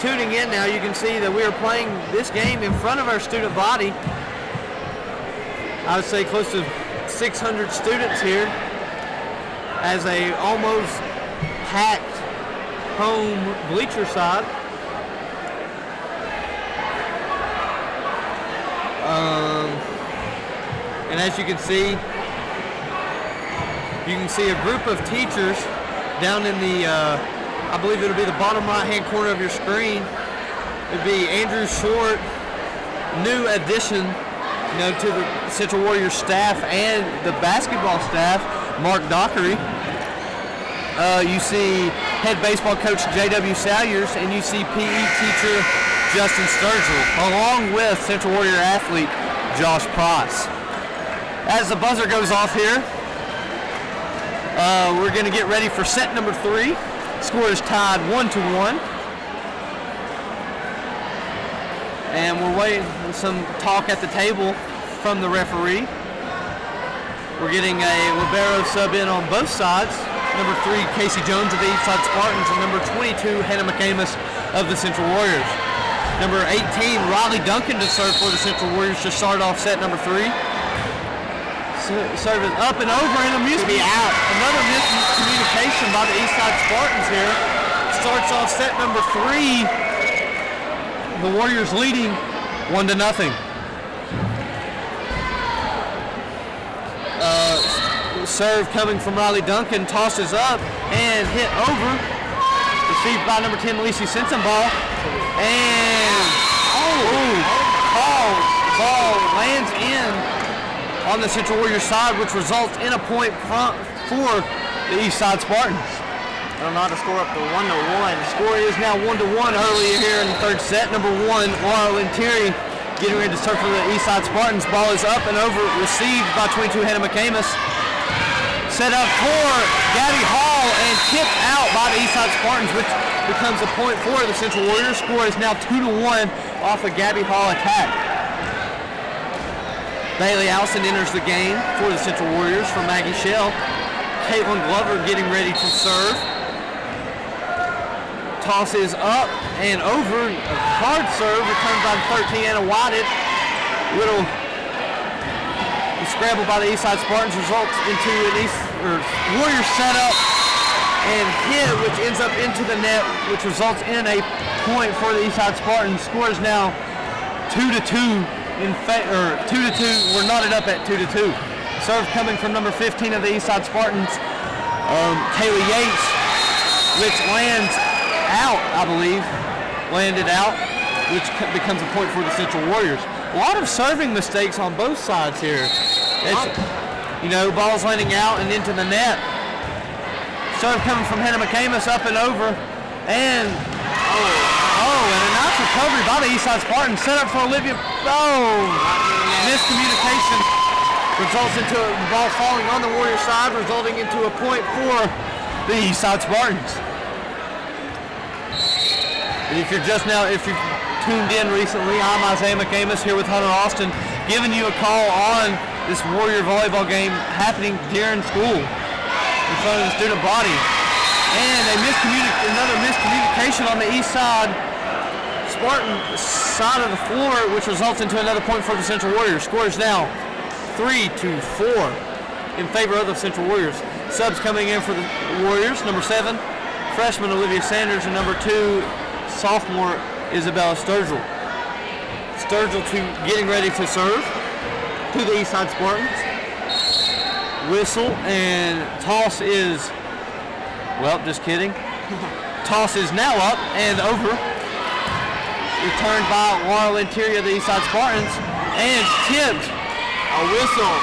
tuning in now, you can see that we are playing this game in front of our student body. I would say close to 600 students here as a almost packed home bleacher side. And as you can see a group of teachers down in the, I believe it'll be the bottom right-hand corner of your screen. It'd be Andrew Short, new addition to the Central Warriors staff and the basketball staff, Mark Dockery. You see head baseball coach J.W. Salyers, and you see PE teacher Justin Sturgill, along with Central Warrior athlete Josh Price. As the buzzer goes off here, we're going to get ready for set number 3. Score is tied 1-1. And we're waiting for some talk at the table from the referee. We're getting a libero sub in on both sides. Number 3, Casey Jones of the Eastside Spartans, and number 22, Hannah McCamus of the Central Warriors. Number 18, Riley Duncan to serve for the Central Warriors to start off set number 3. Serving up and over, and another miscommunication by the Eastside Spartans here. Starts off set number 3. The Warriors leading 1-0. Serve coming from Riley Duncan, tosses up and hit over. Received by number 10, Lacey Sensenball. And ball lands in on the Central Warriors side, which results in a point for the Eastside Spartans. They'll not score up to 1-1. The score is now 1-1 earlier here in the third set. Number 1, Laura Lentieri getting ready to serve for the Eastside Spartans. Ball is up and over, received by 22, Hannah McCamus. Set up for Gabby Hall and tipped out by the Eastside Spartans, which becomes a point for the Central Warriors. Score is now 2-1 off a Gabby Hall attack. Bailey Allison enters the game for the Central Warriors from Maggie Shell. Caitlin Glover getting ready to serve. Toss is up and over. A hard serve returned by 13, Anna Whited. Little scramble by the Eastside Spartans results into an Warriors setup and hit, which ends up into the net, which results in a point for the Eastside Spartans. Score is now 2-2 2-2. We're knotted up at 2-2. Serve coming from number 15 of the Eastside Spartans, Kaylee Yates, which lands out, I believe. Landed out, which becomes a point for the Central Warriors. A lot of serving mistakes on both sides here. Balls landing out and into the net. Serve coming from Hannah McCamus up and over. And and a nice recovery by the Eastside Spartans. Set up for Olivia. Miscommunication results into a ball falling on the Warriors side, resulting into a point for the Eastside Spartans. And if you've tuned in recently, I'm Isaiah McCamus here with Hunter Austin, giving you a call on this Warrior volleyball game happening during school in front of the student body. And another miscommunication on the Eastside Spartan side of the floor, which results into another point for the Central Warriors. Score is now 3-4 in favor of the Central Warriors. Subs coming in for the Warriors: number 7, freshman Olivia Sanders, and number 2, sophomore Isabella Sturgill. Sturgill getting ready to serve to the Eastside Spartans. Whistle and toss is, just kidding. Toss is now up and over. Returned by Laura Lentieri of the Eastside Spartans and tipped. A whistle.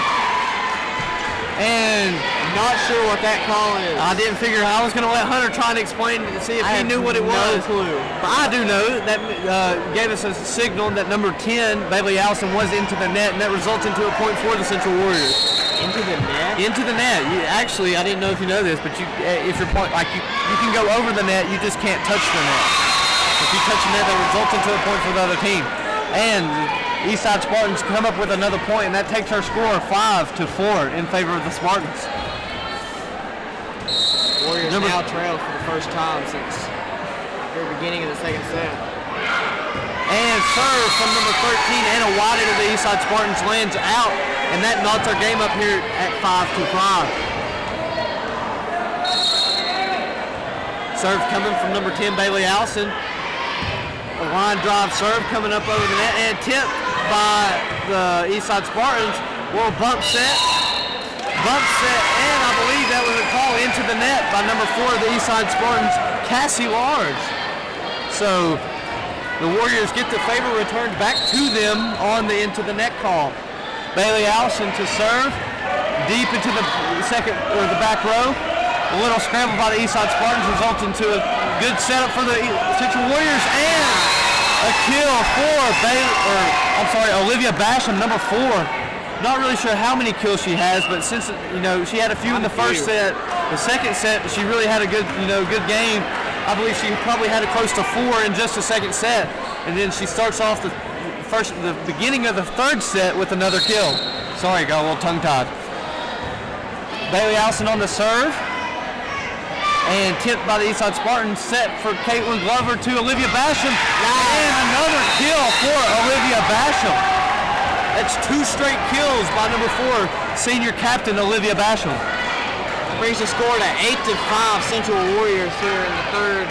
And not sure what that call is. I didn't figure. I was going to let Hunter try and explain to see if he knew what it was. No clue. But I do know that gave us a signal that number 10, Bailey Allison, was into the net, and that results into a point for the Central Warriors. Into the net? Into the net. Actually, I didn't know if you know this, but if you're point, you can go over the net, you just can't touch the net. If you touch the net, that results into a point for the other team. And Eastside Spartans come up with another point, and that takes our score 5-4 in favor of the Spartans. Warriors now trail for the first time since the very beginning of the second set. And serve from number 13, Anna Whited of the Eastside Spartans, lands out, and that knots our game up here at 5-5. Serve coming from number 10, Bailey Allison. A line drive serve coming up over the net and tipped by the Eastside Spartans. Well, bump set, and I believe that was a call into the net by number 4 of the Eastside Spartans, Cassie Large. So the Warriors get the favor returned back to them on the into the net call. Bailey Allison to serve. Deep into the back row. A little scramble by the Eastside Spartans results into a good setup for the Central Warriors and a kill for Olivia Basham, number 4. Not really sure how many kills she has, but since she had a few in the first set, the second set she really had a good game. I believe she probably had close to 4 in just the second set, and then she starts off the beginning of the third set with another kill. Sorry, got a little tongue-tied. Bailey Allison on the serve. And tipped by the Eastside Spartans, set for Caitlin Glover to Olivia Basham. And another kill for Olivia Basham. That's 2 straight kills by number 4, senior captain Olivia Basham. Brings the score to 8-5 Central Warriors here in the third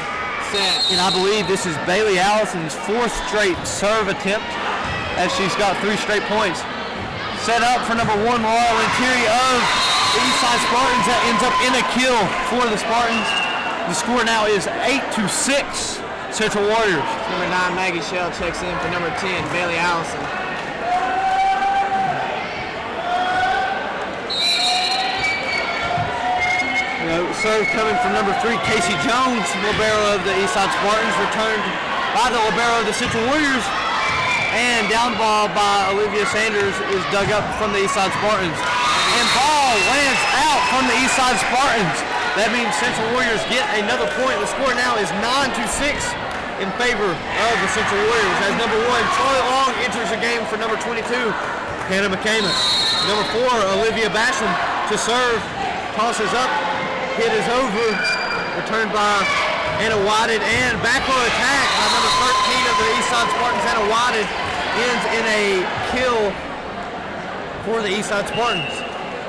set. And I believe this is Bailey Allison's 4th straight serve attempt, as she's got 3 straight points. Set up for number 1, Royal Interior of the Eastside Spartans. That ends up in a kill for the Spartans. The score now is 8-6 Central Warriors. Number 9, Maggie Shell checks in for number 10, Bailey Allison. Serve coming from number 3, Casey Jones, libero of the Eastside Spartans, returned by the libero of the Central Warriors. And down ball by Olivia Sanders is dug up from the Eastside Spartans. And ball lands out from the Eastside Spartans. That means Central Warriors get another point. The score now is 9-6 in favor of the Central Warriors. As number 1, Charlie Long enters the game for number 22, Hannah McCamus. Number 4, Olivia Basham to serve. Tosses up. Hit is over. Returned by Anna Whited. And back row attack by number 13 of the Eastside Spartans, Anna Whited, ends in a kill for the Eastside Spartans.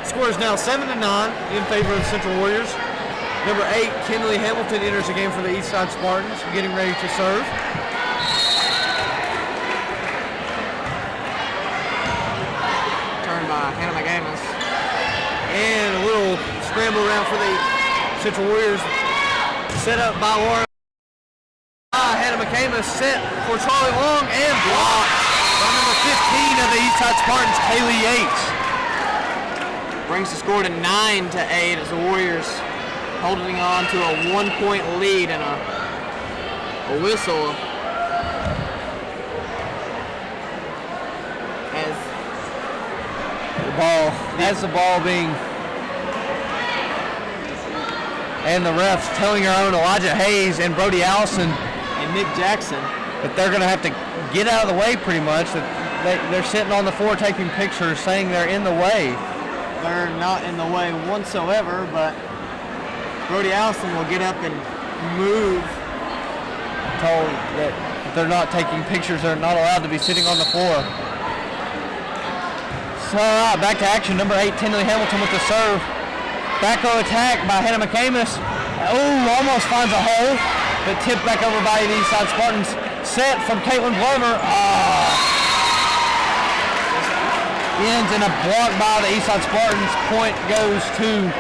Score is now 7-9 in favor of the Central Warriors. Number 8, Kinley Hamilton enters the game for the Eastside Spartans, getting ready to serve. Turned by Hannah McCamus. And a little scramble around for the Central Warriors. Set up by Laura. Hannah McCamus set for Charlie Long and blocked by number 15 of the Eastside Spartans, Kaylee Yates. Brings the score to 9-8 as the Warriors holding on to a 1-point lead and a whistle as the ball being, and the refs telling our own Elijah Hayes and Brody Allison and Nick Jackson that they're going to have to get out of the way pretty much, that they're sitting on the floor taking pictures saying they're in the way. They're not in the way whatsoever, but Brody Allison will get up and move. Told that they're not taking pictures, they're not allowed to be sitting on the floor. So back to action, number 8, Kinley Hamilton with the serve. Back row attack by Hannah McCamus. Almost finds a hole, but tipped back over by the Eastside Spartans. Set from Caitlin Glover. Ends in a block by the Eastside Spartans. Point goes to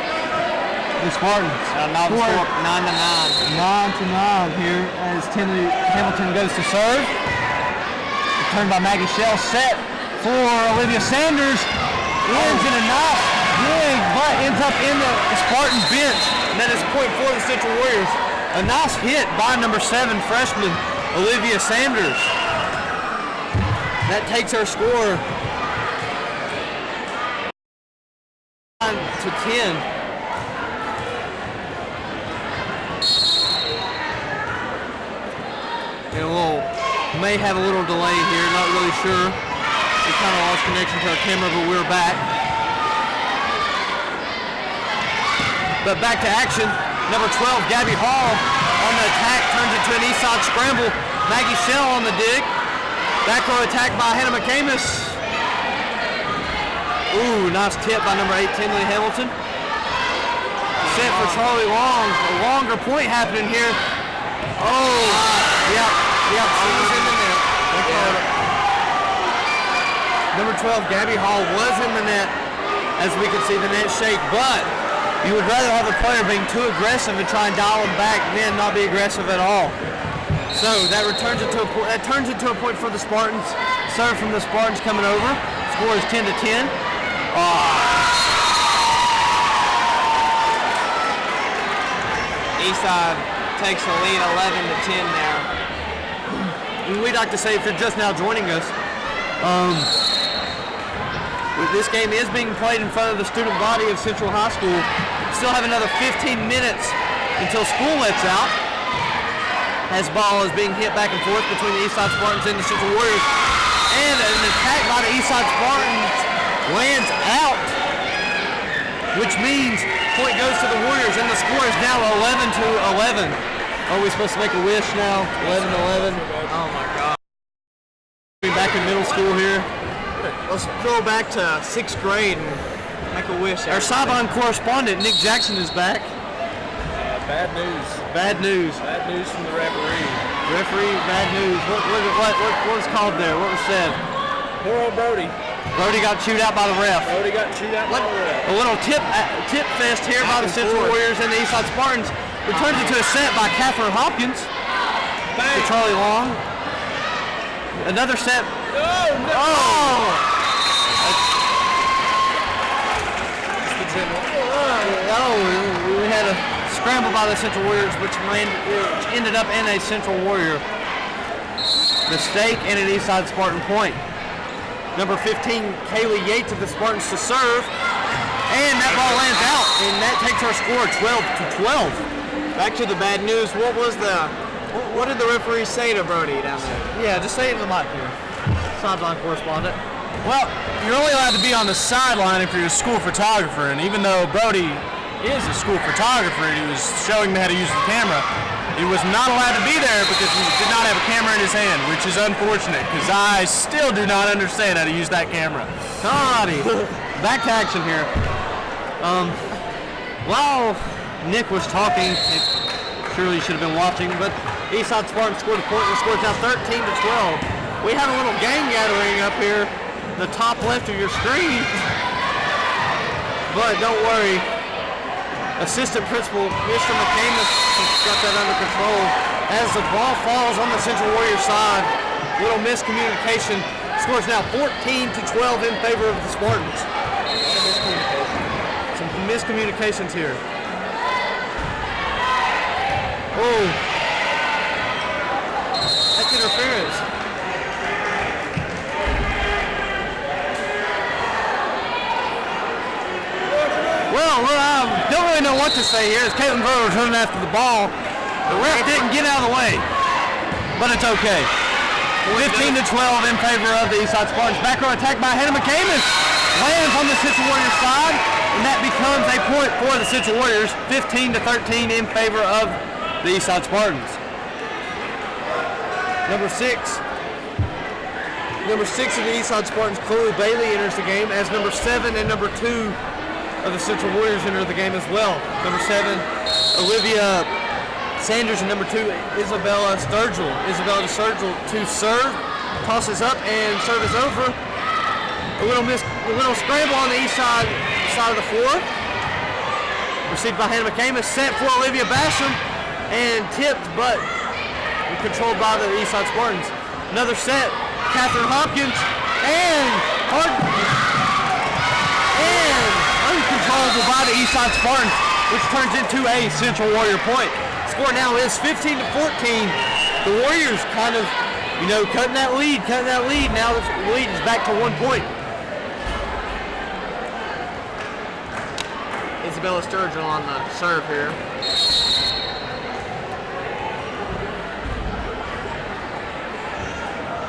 the Spartans. Now the score 9-9. 9-9 here as Kinley Hamilton goes to serve. Returned by Maggie Shell. Set for Olivia Sanders. Ends in a nice dig, but ends up in the Spartan bench. And that is a point for the Central Warriors. A nice hit by number 7 freshman Olivia Sanders. That takes our score 9-10. And may have a little delay here, not really sure. We kind of lost connection to our camera, but we're back. But back to action. Number 12, Gabby Hall on the attack, turns into an Eastside scramble. Maggie Shell on the dig. Back row attack by Hannah McCamus. Nice tip by number 8, Kinley Hamilton. Set for Charlie Long. A longer point happening here. Yep, she's in the net. Number 12, Gabby Hall was in the net, as we can see the net shake, but you would rather have a player being too aggressive and try and dial them back than not be aggressive at all. So that turns into a point for the Spartans. Serve from the Spartans coming over. Score is 10-10. Eastside takes the lead 11-10 now. We'd like to say, if you're just now joining us, this game is being played in front of the student body of Central High School. Still have another 15 minutes until school lets out. As ball is being hit back and forth between the Eastside Spartans and the Central Warriors. And an attack by the Eastside Spartans lands out, which means point goes to the Warriors, and the score is now 11-11. Are we supposed to make a wish now? 11-11. Oh my God. Back in middle school here. Let's go back to 6th grade and make a wish. Our sideline correspondent, Nick Jackson, is back. Bad news. Bad news. Bad news from the referee. Referee, bad news. What was called there? What was said? Poor old Brody. Brody got chewed out by the ref. Brody got chewed out by the ref. A little tip fest here by the Central Warriors and the Eastside Spartans. Returns it to a set by Catherine Hopkins. To Charlie Long. Another set. We had a scramble by the Central Warriors, which ended up in a Central Warrior mistake and an Eastside Spartan point. Number 15, Kaylee Yates of the Spartans to serve, and that ball lands out, and that takes our score 12-12. Back to the bad news. What did the referee say to Brody down there? Yeah, just say it in the mic here. Sideline correspondent. Well, you're only allowed to be on the sideline if you're a school photographer, and even though Brody is a school photographer, he was showing me how to use the camera. He was not allowed to be there because he did not have a camera in his hand, which is unfortunate because I still do not understand how to use that camera. Alrighty, back to action here. While Nick was talking, surely you should have been watching, but Eastside Spartans scored a point and the score is now 13-12. We have a little gang gathering up here, the top left of your screen, but don't worry. Assistant Principal Mr. McCamus has got that under control. As the ball falls on the Central Warriors side, little miscommunication. Scores now 14-12 in favor of the Spartans. Some miscommunications here. Oh, that's interference. Well, I don't really know what to say here. As Caitlin Grover's running after the ball, the ref didn't get out of the way, but it's okay. 15-12 in favor of the Eastside Spartans. Back row attack by Hannah McCamus. Lands on the Central Warriors side, and that becomes a point for the Central Warriors. 15-13 in favor of the Eastside Spartans. Number six of the Eastside Spartans, Chloe Bailey, enters the game, as number 7 and number 2 of the Central Warriors enter the game as well. Number 7, Olivia Sanders, and number 2, Isabella Sturgill. Isabella Sturgill to serve, tosses up, and serve is over. A little scramble on the east side of the floor. Received by Hannah McCamus, sent for Olivia Basham, and tipped, but controlled by the Eastside Spartans. Another set, Catherine Hopkins, and uncontrollable by the Eastside Spartans, which turns into a Central Warrior point. Score now is 15-14. The Warriors kind of, cutting that lead. Now the lead is back to 1 point. Isabella Sturgill on the serve here.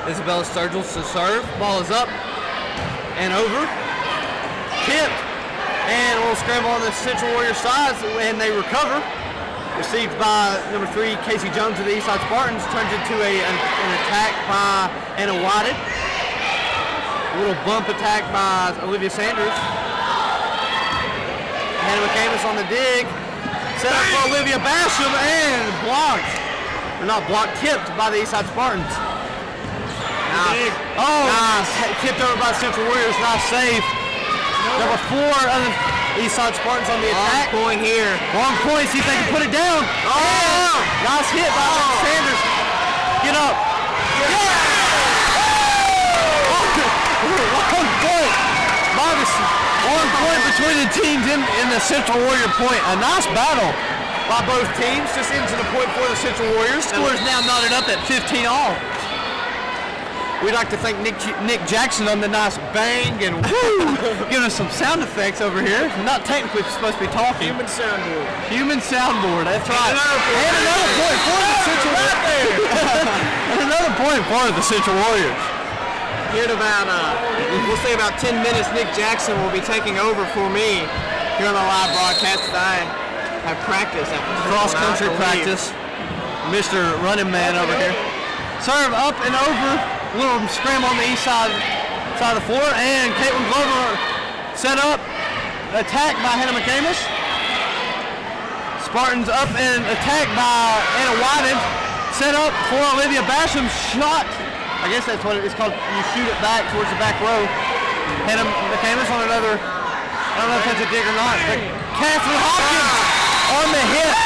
Isabella Sturgill to serve. Ball is up and over. Tipped. And a little scramble on the Central Warrior side, and they recover. Received by number 3, Casey Jones of the Eastside Spartans. Turns into an attack by Anna Whited. A little bump attack by Olivia Sanders. Hannah McCamus on the dig. Set up for Olivia Basham, and blocked. Or not blocked, tipped by the Eastside Spartans. Nice. Tipped over by the Central Warriors. Nice save. Number 4 of the Eastside Spartans on the attack. Long point here. Long point, see if they can put it down. Nice hit by Sanders. Get up. Yeah! Long point. 1 point between the teams in the Central Warrior point. A nice battle by both teams. Just ends in a point for the Central Warriors. Score is now knotted up at 15 all. We'd like to thank Nick Jackson on the nice bang and woo, giving us some sound effects over here. Not technically supposed to be talking. Human soundboard. Human soundboard, that's right. And another point for the Central Warriors. And another point for the Central Warriors. Here in about, we'll say about 10 minutes, Nick Jackson will be taking over for me here on the live broadcast that I have practiced. Cross-country practice. Mr. Running Man over here. Serve up and over. Little scramble on the east side of the floor, and Caitlin Glover set up, attack by Hannah McCamish. Spartans up and attack by Anna Wyden. Set up for Olivia Basham. Shot. I guess that's what it's called. You shoot it back towards the back row. Hannah McCamish on another. I don't know if that's a dig or not. But Catherine Hopkins on the hit.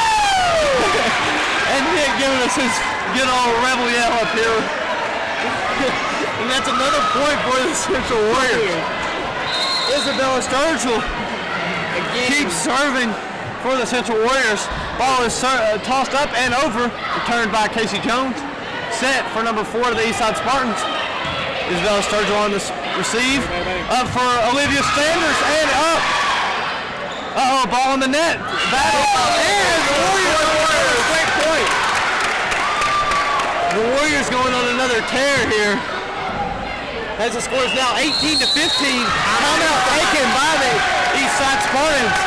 And Nick giving us his good old rebel yell up here. And that's another point for the Central Warriors. Isabella Sturgill keeps serving for the Central Warriors. Ball is tossed up and over. Returned by Casey Jones. Set for number 4 of the Eastside Spartans. Isabella Sturgill on the receive. Up for Olivia Sanders and up. Uh-oh, ball on the net. Battle. And the Warriors. Great point. The Warriors going on another tear here. As the score is now 18-15. Timeout taken by the Eastside Spartans.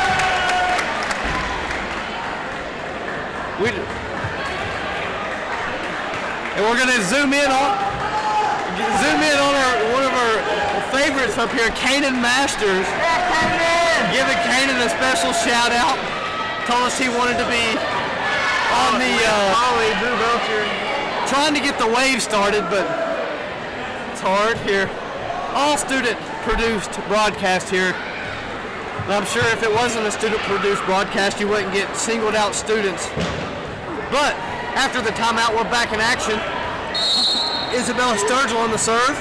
And we're going to zoom in on one of our favorites up here, Kanan Masters. Giving Kanan a special shout out. Told us he wanted to be on the Drew Belcher. Trying to get the wave started, but it's hard here. All student produced broadcast here. And I'm sure if it wasn't a student produced broadcast, you wouldn't get singled out students. But after the timeout, we're back in action. Isabella Sturgill on the serve.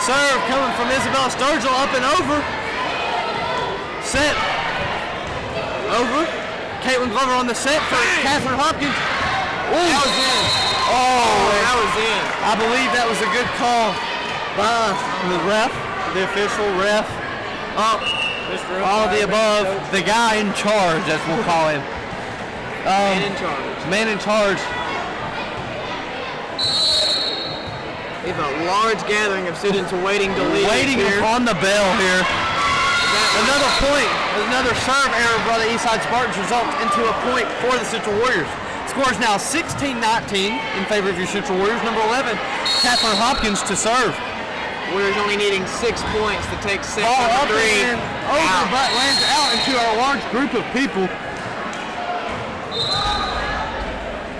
Serve coming from Isabella Sturgill, up and over. Set. Over. Caitlin Glover on the set for Catherine Hopkins. Ooh. That was in. Oh, that was in. I believe that was a good call by the ref, the official ref. All of the above, the guy in charge, as we'll call him. Man in charge. Man in charge. We have a large gathering of students waiting to leave. Waiting on the bell here. Another point, another serve error by the Eastside Spartans results into a point for the Central Warriors. Score is now 16-19 in favor of your Central Warriors. Number 11, Catherine Hopkins to serve. Warriors only needing 6 points to take set Ball up 3. And over, but lands out into our large group of people.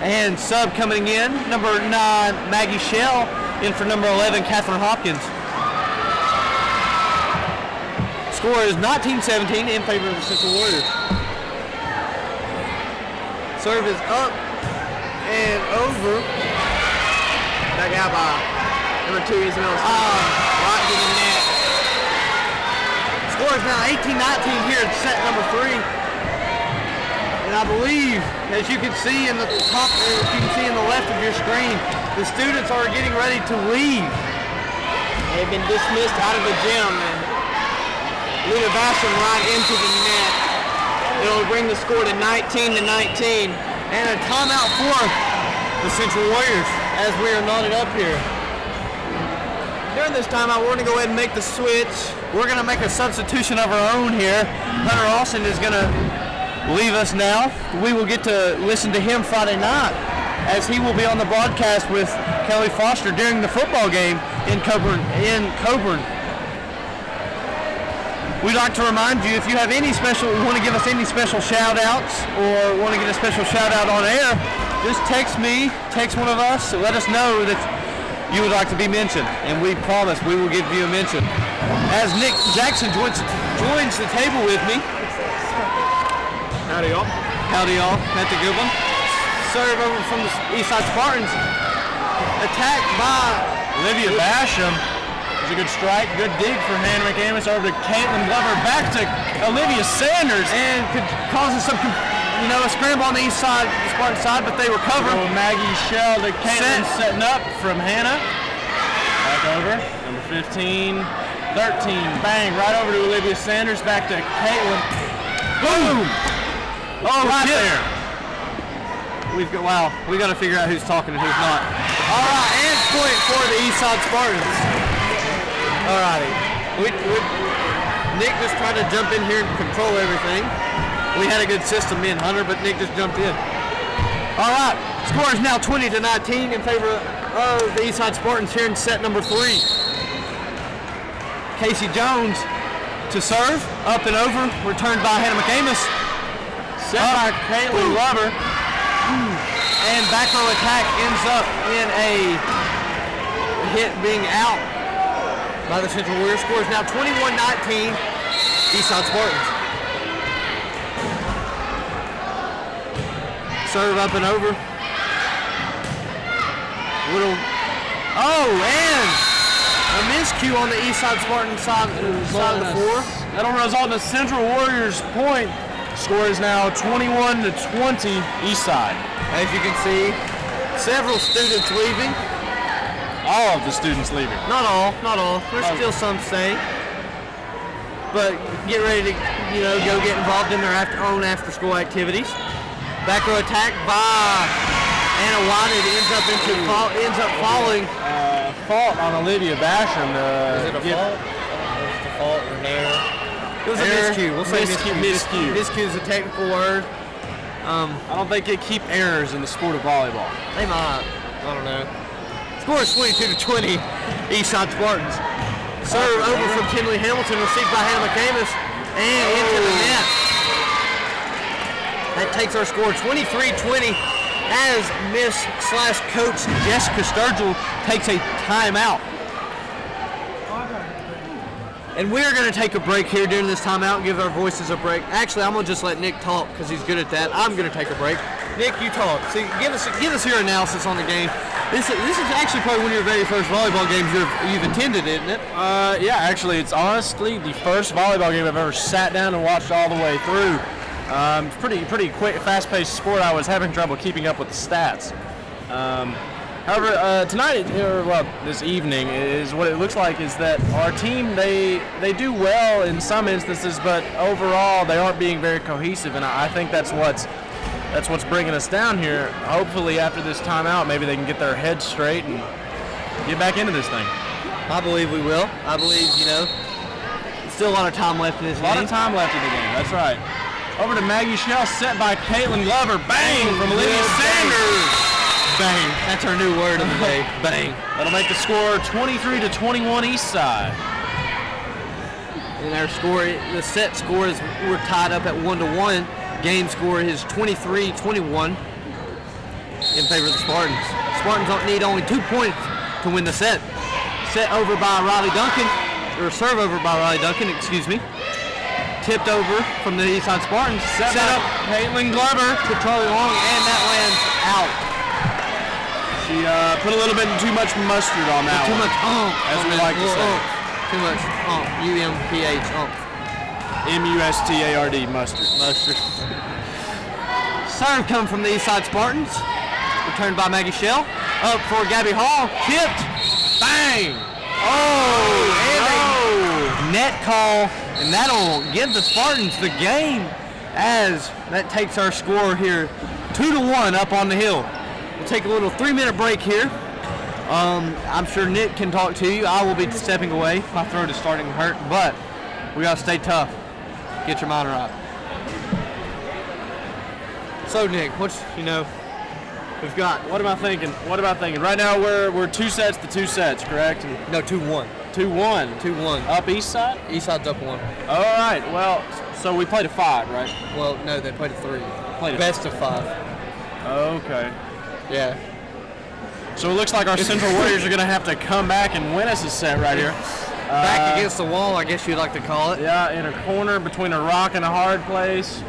And sub coming in, number 9, Maggie Shell, in for number 11, Catherine Hopkins. Score is 19-17 in favor of the Central Warriors. Serve is up and over. Dug out by number 2, Isabella. Right to the net. Score is now 18-19 here at set number 3. And I believe, as you can see in the top, as you can see in the left of your screen, the students are getting ready to leave. They've been dismissed out of the gym, and Luna Basham right into the net. It'll bring the score to 19-19. And a timeout for the Central Warriors as we are knotted up here. During this timeout, we're going to go ahead and make the switch. We're going to make a substitution of our own here. Hunter Austin is going to leave us now. We will get to listen to him Friday night as he will be on the broadcast with Kelly Foster during the football game in Coburn. We'd like to remind you, if you have any special, want to give us any special shout outs or want to get a special shout out on air, just text me, text one of us, let us know that you would like to be mentioned, and we promise we will give you a mention. As Nick Jackson joins the table with me. Howdy, y'all. Howdy, y'all. That's a good one. Serve over from the Eastside Spartans. Attacked by Olivia Basham. It's a good strike, good dig for Hannah McAmis over to Caitlin Glover, back to Olivia Sanders. And causes some, a scramble on the east side, the Spartan side, but they recover. So Maggie Shell to Caitlin, setting up from Hannah. Back over, number 15, 13, bang, right over to Olivia Sanders, back to Caitlin. Boom! Oh, right there. We got to figure out who's talking and who's not. All right, and point for the Eastside Spartans. All righty. Nick just tried to jump in here and control everything. We had a good system, me and Hunter, but Nick just jumped in. All right, score is now 20-19 in favor of the Eastside Spartans here in set number 3. Casey Jones to serve, up and over, returned by Hannah McAmis. Set by Caitlin Glover. And back row attack ends up in a hit being out by the Central Warriors. Score is now 21-19, Eastside Spartans. Serve up and over. And a miscue on the Eastside Spartan side of the floor. That'll result in a Central Warriors point. Score is now 21-20 Eastside. As you can see, several students leaving. All of the students leaving. Not all. There's still some staying. But get ready to, go get involved in their own after-school activities. Back row attack by Anna Whited ends up falling. Fault on Olivia Basham. Is it a fault? It's a fault or an error. It was a miscue. We'll say miscue. Miscue is a technical word. I don't think they keep errors in the sport of volleyball. They might. I don't know. Score is 22-20, Eastside Spartans. Serve over from Kinley Hamilton, received by Hannah McAmis, and into the net. That takes our score 23-20 as Miss/Coach Jessica Sturgill takes a timeout. And we're going to take a break here during this timeout and give our voices a break. Actually, I'm going to just let Nick talk because he's good at that. I'm going to take a break. Nick, you talk. See, give us your analysis on the game. This is actually probably one of your very first volleyball games you've attended, isn't it? Yeah, actually, it's honestly the first volleyball game I've ever sat down and watched all the way through. It's pretty quick, fast-paced sport. I was having trouble keeping up with the stats. However, tonight, this evening, is what it looks like is that our team, they do well in some instances, but overall they aren't being very cohesive, and I think that's what's bringing us down here. Hopefully after this timeout, maybe they can get their heads straight and get back into this thing. I believe we will. I believe, still a lot of time left in this game. A lot of time left in the game, that's right. Over to Maggie Shell, set by Caitlin Glover. Bang from Olivia Sanders. Bang. That's our new word of the day. Bang. That'll make the score 23-21 Eastside. And our score, the set score is we're tied up at 1-1. Game score is 23-21 in favor of the Spartans. Spartans don't need only 2 points to win the set. Set over by Riley Duncan, or serve over by Riley Duncan, excuse me. Tipped over from the Eastside Spartans. Set up Caitlin Glover to Charlie Long, and that lands out. She put a little bit too much mustard on that Too one. much as we like to say. Too much UMPH MUSTARD, mustard. Serve come from the Eastside Spartans. Returned by Maggie Shell. Up for Gabby Hall. Tipped. Bang! And a net call, and that'll give the Spartans the game as that takes our score here 2-1 up on the hill. We'll take a little 3-minute break here. I'm sure Nick can talk to you. I will be stepping away. My throat is starting to hurt, but we got to stay tough. Get your mind right. So, Nick, we've got. What am I thinking? Right now we're 2 sets to 2 sets, correct? No, 2-1. 2-1. Up Eastside? Eastside's up 1. All right. Well, so we played a 5, right? Well, no, they played a 3. Played a best of 5. Okay. Yeah. So it looks like our Central Warriors are going to have to come back and win us a set right here. Back against the wall, I guess you'd like to call it. Yeah, in a corner between a rock and a hard place.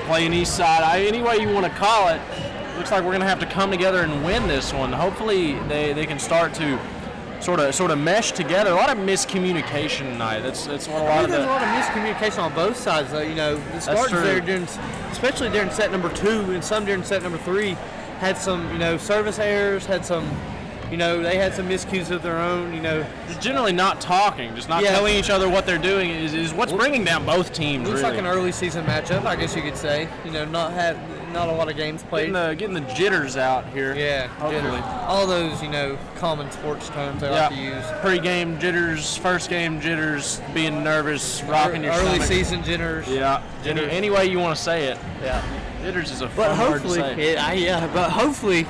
Playing Eastside. Any way you want to call it, looks like we're going to have to come together and win this one. Hopefully they can start to sort of meshed together. A lot of miscommunication tonight. That's what a lot of there's a lot of miscommunication on both sides, though. The Spartans there, especially during set number 2 and some during set number 3, had some, service errors, had some, they had some miscues of their own, Just generally not talking, just not telling each other what they're doing is what's bringing down both teams. Looks really. like an early season matchup, I guess you could say. Not a lot of games played. Getting the jitters out here. Yeah, hopefully. Jitters. All those, common sports terms they like to use. Pre-game jitters, first game jitters, being nervous, rocking your early stomach. Season jitters. Yeah, jitters. Any way you want to say it. Yeah, jitters is a fun word to say. But hopefully,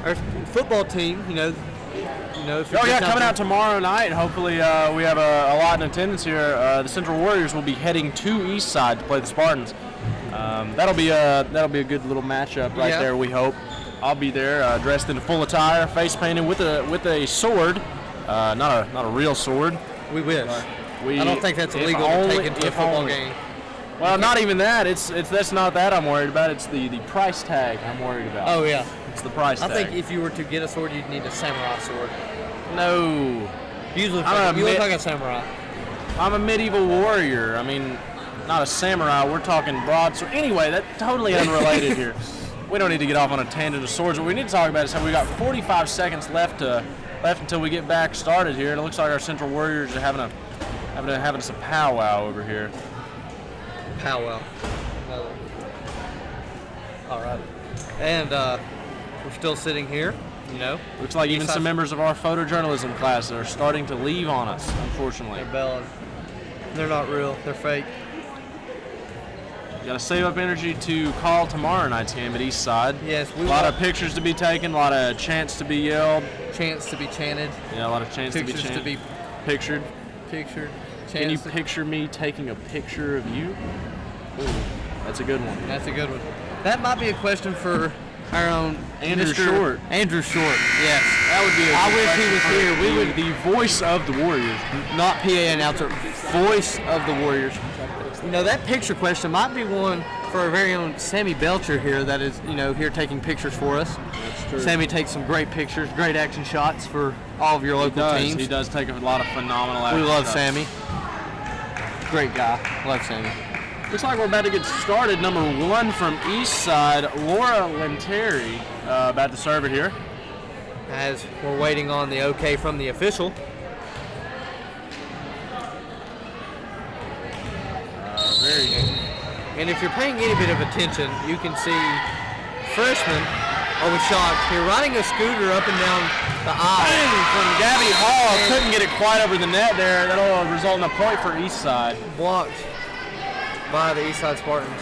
our football team, coming out tomorrow night. Hopefully, we have a lot in attendance here. The Central Warriors will be heading to Eastside to play the Spartans. That'll be a good little matchup right there. We hope. I'll be there, dressed in full attire, face painted with a sword, not a real sword. We wish. I don't think that's illegal to take into a football game. Well, not even that. That's not that I'm worried about. It's the price tag I'm worried about. Oh yeah. It's the price tag. I think if you were to get a sword, you'd need a samurai sword. No. You look like a samurai. I'm a medieval warrior. I mean, not a samurai. We're talking broadsword. Anyway, that's totally unrelated here. We don't need to get off on a tangent of swords. What we need to talk about is how we got 45 seconds left until we get back started here. And it looks like our Central Warriors are having us a powwow over here. Powwow. All right. And we're still sitting here. Looks like even some members of our photojournalism class are starting to leave on us, unfortunately. They're belling. They're not real. They're fake. You got to save up energy to call tomorrow night's game at Eastside. Yes, a lot of pictures to be taken, a lot of chants to be yelled. Chants to be chanted. Yeah, a lot of chants to be chanted. To be pictured. Pictured. Can you picture me taking a picture of you? Ooh, that's a good one. That's a good one. That might be a question for our own Andrew Short. Andrew Short. Yes, that would be. I wish he was here. We would the voice of the Warriors, not PA announcer. Voice of the Warriors. That picture question might be one for our very own Sammy Belcher here. That is, here taking pictures for us. That's true. Sammy takes some great pictures, great action shots for all of your local teams. He does take a lot of phenomenal action shots. We love shots. Sammy. Great guy. Love Sammy. Looks like we're about to get started. Number 1 from Eastside, Laura Lenteri, about to serve it here. As we're waiting on the okay from the official. Very good. And if you're paying any bit of attention, you can see freshmen are shocked. They're riding a scooter up and down the aisle. From Gabby Hall, couldn't get it quite over the net there. That'll result in a point for Eastside. Blocked by the Eastside Spartans.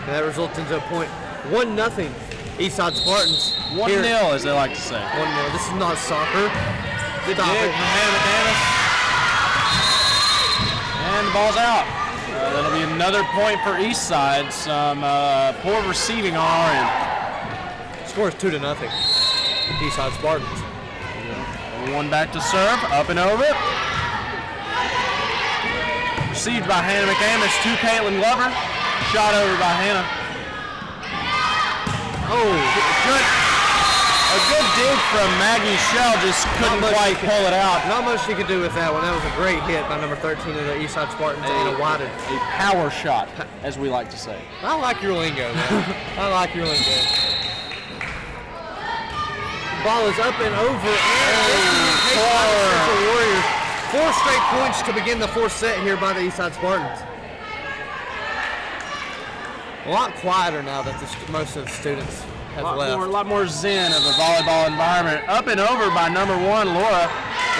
And that results into a point. 1-0 Eastside Spartans. 1-0 as they like to say. 1-0. This is not soccer. Good dig from Hannah McManus. And the ball's out. That'll be another point for Eastside. Some poor receiving on our end. Score is 2-0. Eastside Spartans. One back to serve, up and over. Received by Hannah McAmis to Caitlin Glover. Shot over by Hannah. Oh, a good dig from Maggie Shell, just couldn't quite pull it out. Not much she could do with that one. That was a great hit by number 13 of the Eastside Spartans and a widened. A power shot, as we like to say. I like your lingo, man. I like your lingo. Ball is up and over, and the Warriors. 4 straight points to begin the 4th set here by the Eastside Spartans. A lot quieter now that most of the students have left. A lot more zen of a volleyball environment. Up and over by number 1, Laura.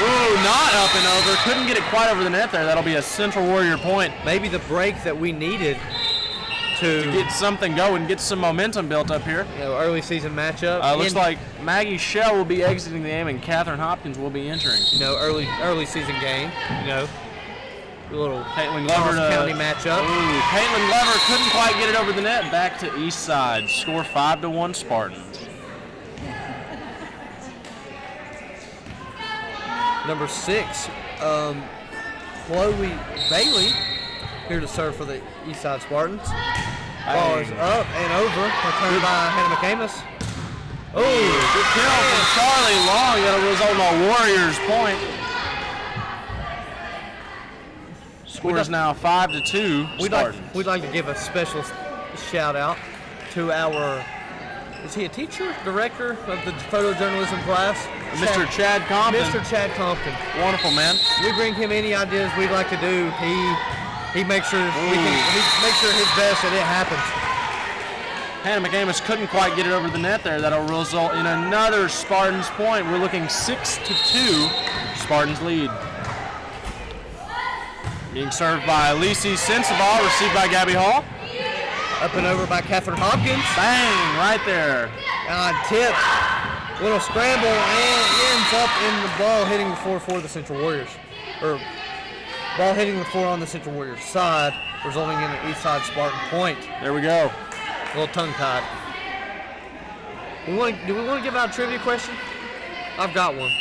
Ooh, not up and over. Couldn't get it quite over the net there. That'll be a Central Warrior point. Maybe the break that we needed to get something going, get some momentum built up here. Early season matchup. Looks like Maggie Shell will be exiting the game and Catherine Hopkins will be entering. Early season game. A little Caitlin Glover County matchup. Ooh, Caitlin Glover couldn't quite get it over the net. Back to Eastside. Score 5-1 Spartans. Number 6, Chloe Bailey, here to serve for the Eastside Spartans. Ball is up and over, returned by Hannah McAmis. Oh, good kill from Charlie Long. That'll result in a Warriors point. Score is now 5-2. We'd like to give a special shout out to our, is he a teacher, director of the photojournalism class? Mr. Chad Compton. Mr. Chad Compton. Wonderful, man. We bring him any ideas we'd like to do. He makes sure he makes sure his best that it happens. Hannah McAmis couldn't quite get it over the net there. That'll result in another Spartans point. We're looking 6-2. Spartans lead. Being served by Lisi Sensabaugh, received by Gabby Hall. Up and over by Catherine Hopkins. Bang, right there. Tip. Little scramble and ends up in the ball hitting the floor for the Central Warriors. Or ball hitting the floor on the Central Warriors side, resulting in an Eastside Spartan point. There we go. A little tongue-tied. Do we want to give out a trivia question? I've got one.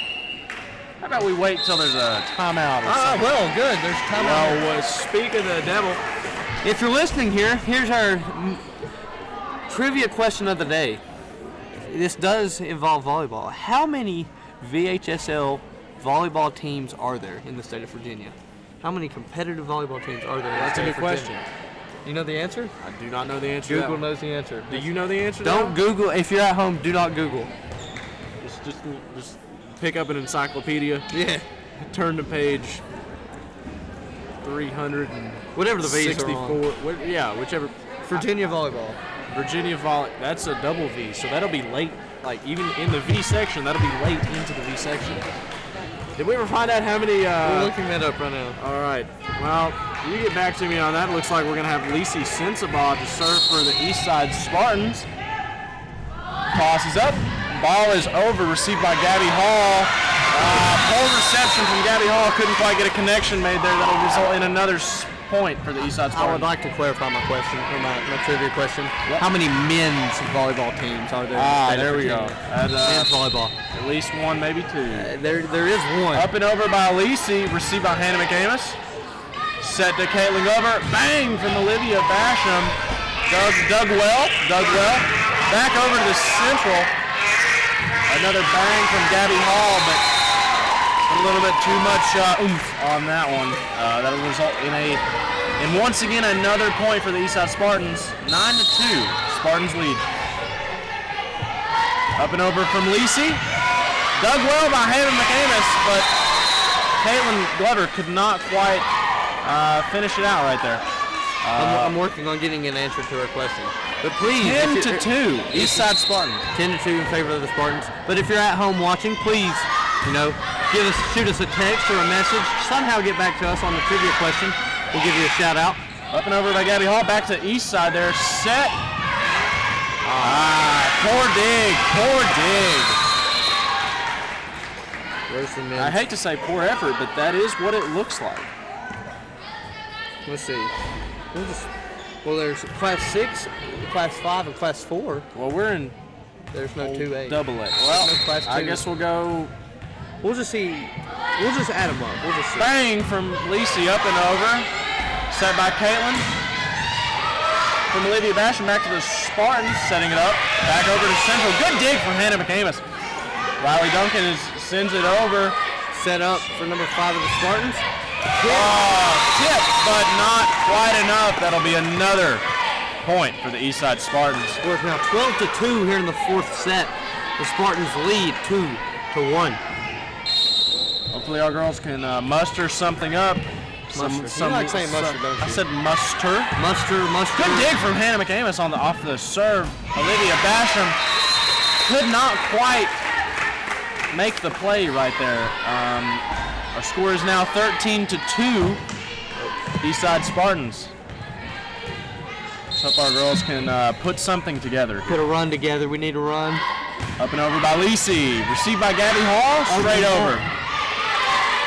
How about we wait till there's a timeout or something? Well, good. There's timeout. Well, speak of the devil. If you're listening here, here's our trivia question of the day. This does involve volleyball. How many VHSL volleyball teams are there in the state of Virginia? How many competitive volleyball teams are there in the That's state a of good Virginia? question. You know the answer? I do not know the answer to Google that one. knows the answer. Do you know the answer to Don't that Google. If you're at home, do not Google. one? Just pick up an encyclopedia. Yeah. Turn to page 300 and Whatever the V's are 64. on. Yeah, whichever. Virginia volleyball. Virginia volley. That's a double V, so that'll be late. Like even in the V section, that'll be late into the V section. Did we ever find out how many? We're looking that up right now. All right. Well, you get back to me on that. It looks like we're gonna have Lisi Sensabaugh to serve for the Eastside Spartans. Toss is up. Ball is over. Received by Gabby Hall. Poor reception from Gabby Hall. Couldn't quite get a connection made there. That'll result in another point for the Eastside Spartans. I would like to clarify my question, or my trivia question. How many men's volleyball teams are there? There we go. Men's volleyball. At least one, maybe two. There is one. Up and over by Lisi, received by Hannah McAmis. Set to Caitlin Glover. Bang from Olivia Basham. Dug well. Back over to the Central. Another bang from Gabby Hall, but a little bit too much oomph on that one. That'll result in once again another point for the Eastside Spartans. 9-2. Spartans lead. Up and over from Lisi. Dug well by Hannah McAmis, but Caitlin Glover could not quite finish it out right there. I'm working on getting an answer to her question. But please, 10-2. Eastside Spartans. 10-2 in favor of the Spartans. But if you're at home watching, please, shoot us a text or a message. Somehow get back to us on the trivia question. We'll give you a shout out. Up and over by Gabby Hall. Back to Eastside there. Set. Poor dig. Where's the men? I hate to say poor effort, but that is what it looks like. Let's see. There's Class 6, Class 5, and Class 4. Well, we're in There's no 2A. double A. Well, no Class 2. I guess we'll go. We'll just see. We'll just add them up. We'll just see. Bang from Lisi up and over. Set by Caitlin. From Olivia Basham back to the Spartans, setting it up. Back over to Central. Good dig from Hannah McAmis. Riley Duncan sends it over. Set up for number 5 of the Spartans. Tip, but not quite enough. That'll be another point for the Eastside Spartans. We're now 12-2 here in the 4th set. The Spartans lead 2-1. Hopefully our girls can muster something up. You like saying mustard, don't you? I said muster. Muster. Good dig from Hannah McAmis off the serve. Olivia Basham could not quite make the play right there. Our score is now 13-2. Eastside Spartans. Let's hope our girls can put something together. Put a run together. We need a run. Up and over by Lisi. Received by Gabby Hall. Straight over.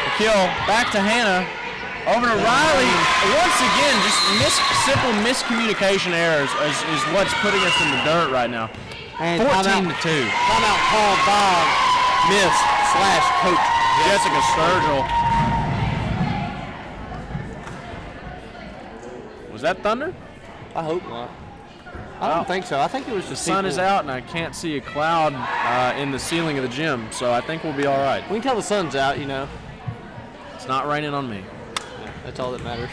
The kill. Back to Hannah. Over to Riley. Once again, just simple miscommunication errors is what's putting us in the dirt right now. 14-2. Timeout called by Miss/Coach Jessica Sturgill. Was that thunder? I hope not. I don't think so. I think it was The just sun is people- out, and I can't see a cloud in the ceiling of the gym, so I think we'll be all right. We can tell the sun's out, you know. It's not raining on me. Yeah, that's all that matters.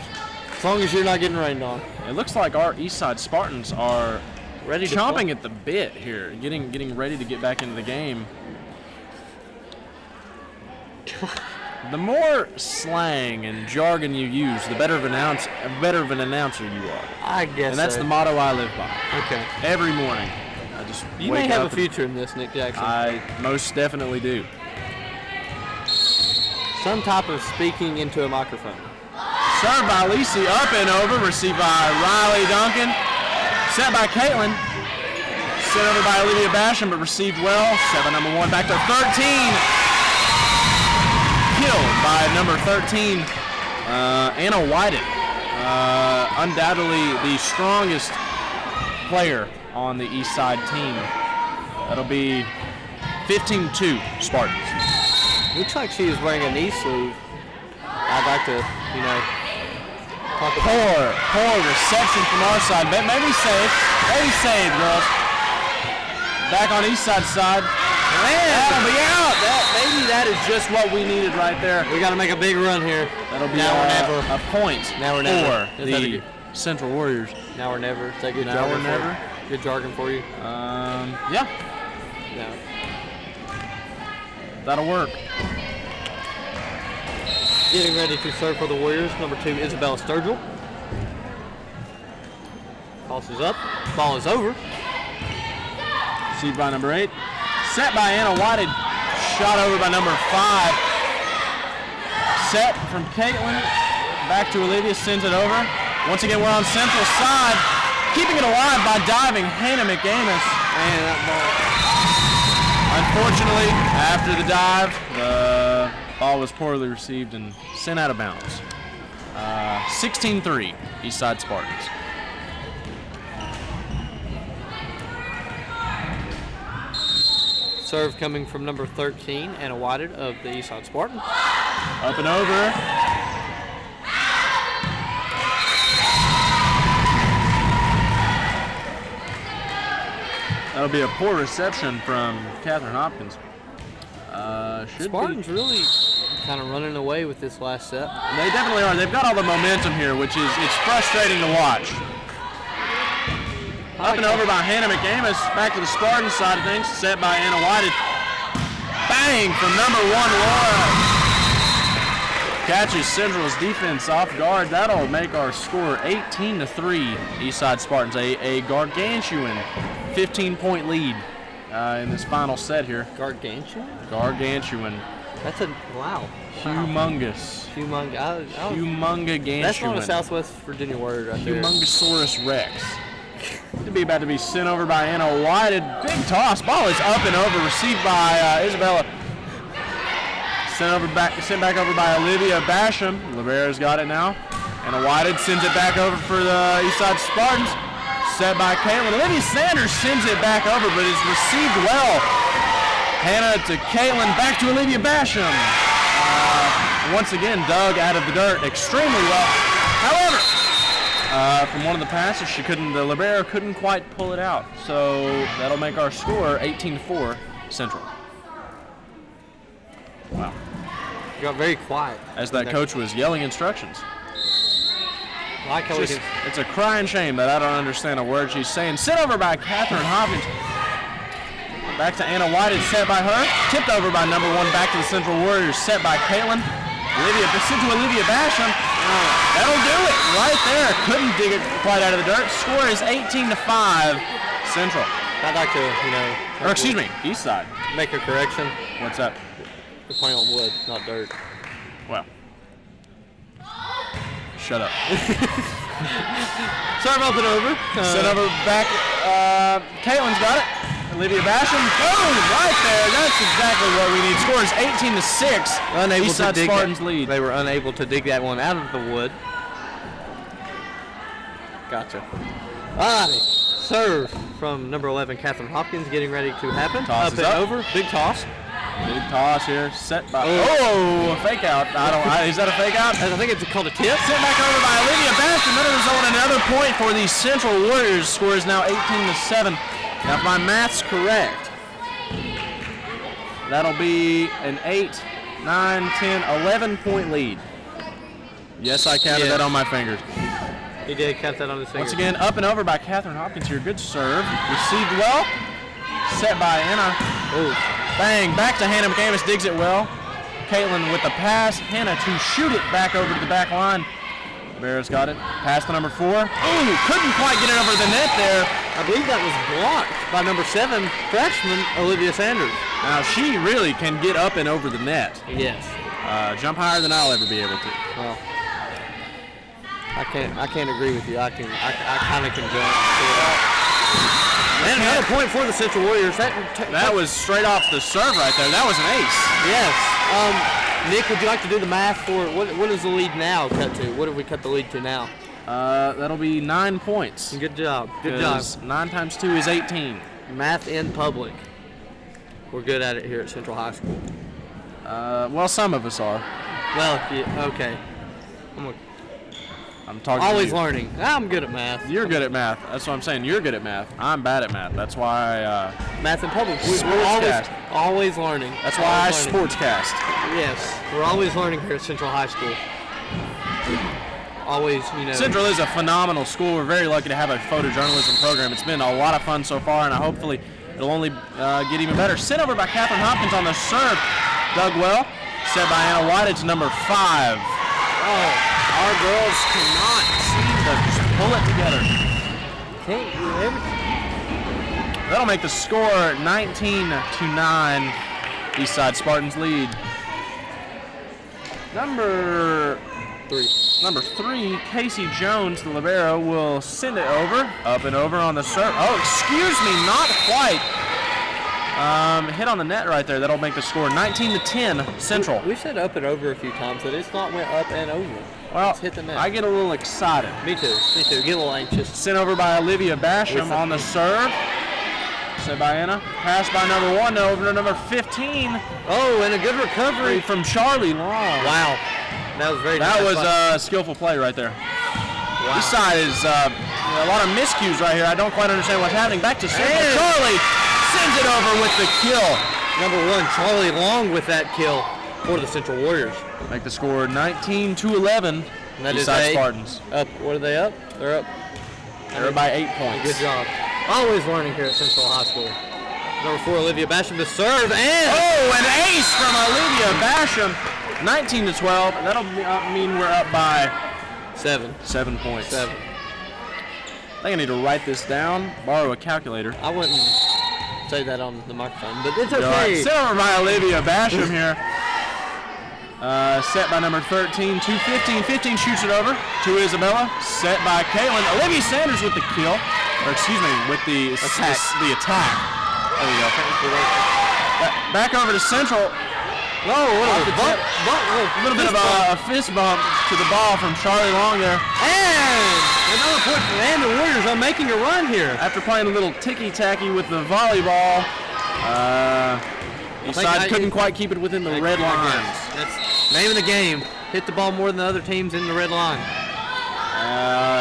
As long as you're not getting rained on. It looks like our Eastside Spartans are Ready to chomping play. at the bit here, getting ready to get back into the game. The more slang and jargon you use, the better of an announcer you are. I guess And that's so. the motto I live by. Okay. Every morning, I just You wake may have a up and future in this, Nick Jackson. I most definitely do. Some type of speaking into a microphone. Served by Lisi, up and over, received by Riley Duncan. Set by Caitlin. Sent over by Olivia Basham, but received well. Set by number 1, back to 13. Killed by number 13, Anna Wyden. Undoubtedly the strongest player on the Eastside team. That'll be 15-2 Spartans. Looks like she is wearing a knee sleeve. I'd like to, you know, talk about Poor reception from our side. Maybe save, girls. Back on Eastside side. That'll be out. Maybe that is just what we needed right there. We got to make a big run here. That'll be Now or never. a point Now or never. for Is that the Central Warriors. Now or never. Is that good Now jargon or for never. you? Good jargon for you? Yeah, No. that'll work. Getting ready to serve for the Warriors, number 2, Isabella Sturgill. Tosses up. Ball is over. Received by number 8. Set by Anna Whited. Shot over by number 5. Set from Caitlin. Back to Olivia. Sends it over. Once again, we're on Central side. Keeping it alive by diving Hannah McAmis. Man, that Unfortunately, after the dive, the ball was poorly received and sent out of bounds. 16-3, Eastside Spartans. serve coming from number 13, Anna Whited of the Eastside Spartans. Up and over. That'll be a poor reception from Catherine Hopkins. Spartans really kind of running away with this last set. They definitely are. They've got all the momentum here, which is it's frustrating to watch. Up and over by Hannah McAmis. Back to the Spartan side of things. Set by Anna Whited. Bang from number 1, Laura. Catches Central's defense off guard. That'll make our score 18-3. Eastside Spartans, a gargantuan 15-point lead in this final set here. Gargantuan? Gargantuan. That's a, wow. Humongous. Humongagantuan. That's not a Southwest Virginia word right there. Humongosaurus Rex. To be about to be sent over by Anna Whited. Big toss. Ball is up and over. Received by Isabella. Sent back over by Olivia Basham. Libera's got it now. Anna Whited sends it back over for the Eastside Spartans. Set by Caitlin. Olivia Sanders sends it back over, but it's received well. Hannah to Caitlin. Back to Olivia Basham. Once again, dug out of the dirt extremely well. However, from one of the passes, the libero couldn't quite pull it out. So that'll make our score 18-4 Central. Wow. You got very quiet. As that coach was yelling instructions. I like how It's a crying shame that I don't understand a word she's saying. Sent over by Catherine Hopkins. Back to Anna Whited, set by her. Tipped over by number 1, back to the Central Warriors, set by Caitlin. Sent to Olivia Basham. That'll do it right there. Couldn't dig it quite out of the dirt. Score is 18-5 Central. I'd like to, Or excuse me, Eastside. make a correction. What's up? We're playing on wood, not dirt. Well, shut up. Serve up and over. Sent over back. Caitlin's got it. Olivia Basham. Boom! Right there. That's exactly what we need. Score is 18-6. Unable to Eastside dig Spartans that. lead. They were unable to dig that one out of the wood. Gotcha. Alrighty. Serve from number 11, Catherine Hopkins, getting ready to happen. Toss up is and up. over. Big toss. Big toss here, set by. Oh, a fake out. Is that a fake out? I think it's called a tip. Sent back over by Olivia Bastion. That'll result in another point for the Central Warriors. Score is now 18-7. Now, if my math's correct, that'll be an 8, 9, 10, 11-point lead. Yes, I counted that on my fingers. He did count that on his fingers. Once again, up and over by Catherine Hopkins here. Good serve. Received well. Set by Anna. Ooh. Bang. Back to Hannah McCamus. Digs it well. Caitlin with the pass. Hannah to shoot it back over to the back line. Barrows got it. Pass to number 4. Ooh, couldn't quite get it over the net there. I believe that was blocked by number 7 freshman Olivia Sanders. Now she really can get up and over the net. Yes. Jump higher than I'll ever be able to. Well, I can't agree with you. I kind of can jump. And another point for the Central Warriors. That was straight off the serve right there. That was an ace. Yes. Nick, would you like to do the math for what is the lead now cut to? What have we cut the lead to now? That'll be 9 points. Good job. Good job. 9 times 2 is 18. Math in public. We're good at it here at Central High School. Well, some of us are. Well, okay. I'm talking. Always to you. learning. I'm good at math. You're good at math. That's what I'm saying. You're good at math. I'm bad at math. That's why. Math in public. Sportscast. Always learning. That's why I sportscast. Yes, we're always learning here at Central High School. Always, Central is a phenomenal school. We're very lucky to have a photojournalism program. It's been a lot of fun so far, and hopefully it'll only get even better. Sent over by Catherine Hopkins on the serve. Dug well. Set by Anna White. It's number 5. Oh. Our girls cannot seem to just pull it together. Can't do everything. That'll make the score 19-9. Eastside Spartans lead. Number 3, Casey Jones, the libero, will send it over. Up and over on the serve. Oh, excuse me, not quite. Hit on the net right there. That'll make the score 19-10 Central. We've said up and over a few times, but it's not went up and over. Well, it's hit the net. I get a little excited. Me too. Get a little anxious. Sent over by Olivia Basham on the serve. Sent by Anna. Pass by number 1 over to number 15. Oh, and a good recovery from Charlie Long. Wow. That was very That was a skillful play right there. Wow. This side is a lot of miscues right here. I don't quite understand what's happening. Back to Central. Charlie sends it over with the kill. Number 1, Charlie Long with that kill for the Central Warriors. Make the score 19-11. That is Eastside Spartans. Up. What are they up? They're up. They're up by 8 points. Good job. Always learning here at Central High School. Number 4, Olivia Basham to serve, and an ace from Olivia Basham. 19-12. That'll mean we're up by 7 points. 7. I think I need to write this down. Borrow a calculator. I wouldn't say that on the microphone, but it's okay. Set over by Olivia Basham here. Set by number 13 to 15. 15 shoots it over to Isabella. Set by Caitlin. Olivia Sanders with the kill. Or excuse me, with the attack. There you go. Back over to Central. Oh, a little bit of a fist bump to the ball from Charlie Long there. And another point for the Warriors are making a run here. After playing a little ticky-tacky with the volleyball, Eastside couldn't quite keep it within the red lines. That's the name of the game. Hit the ball more than the other teams in the red line.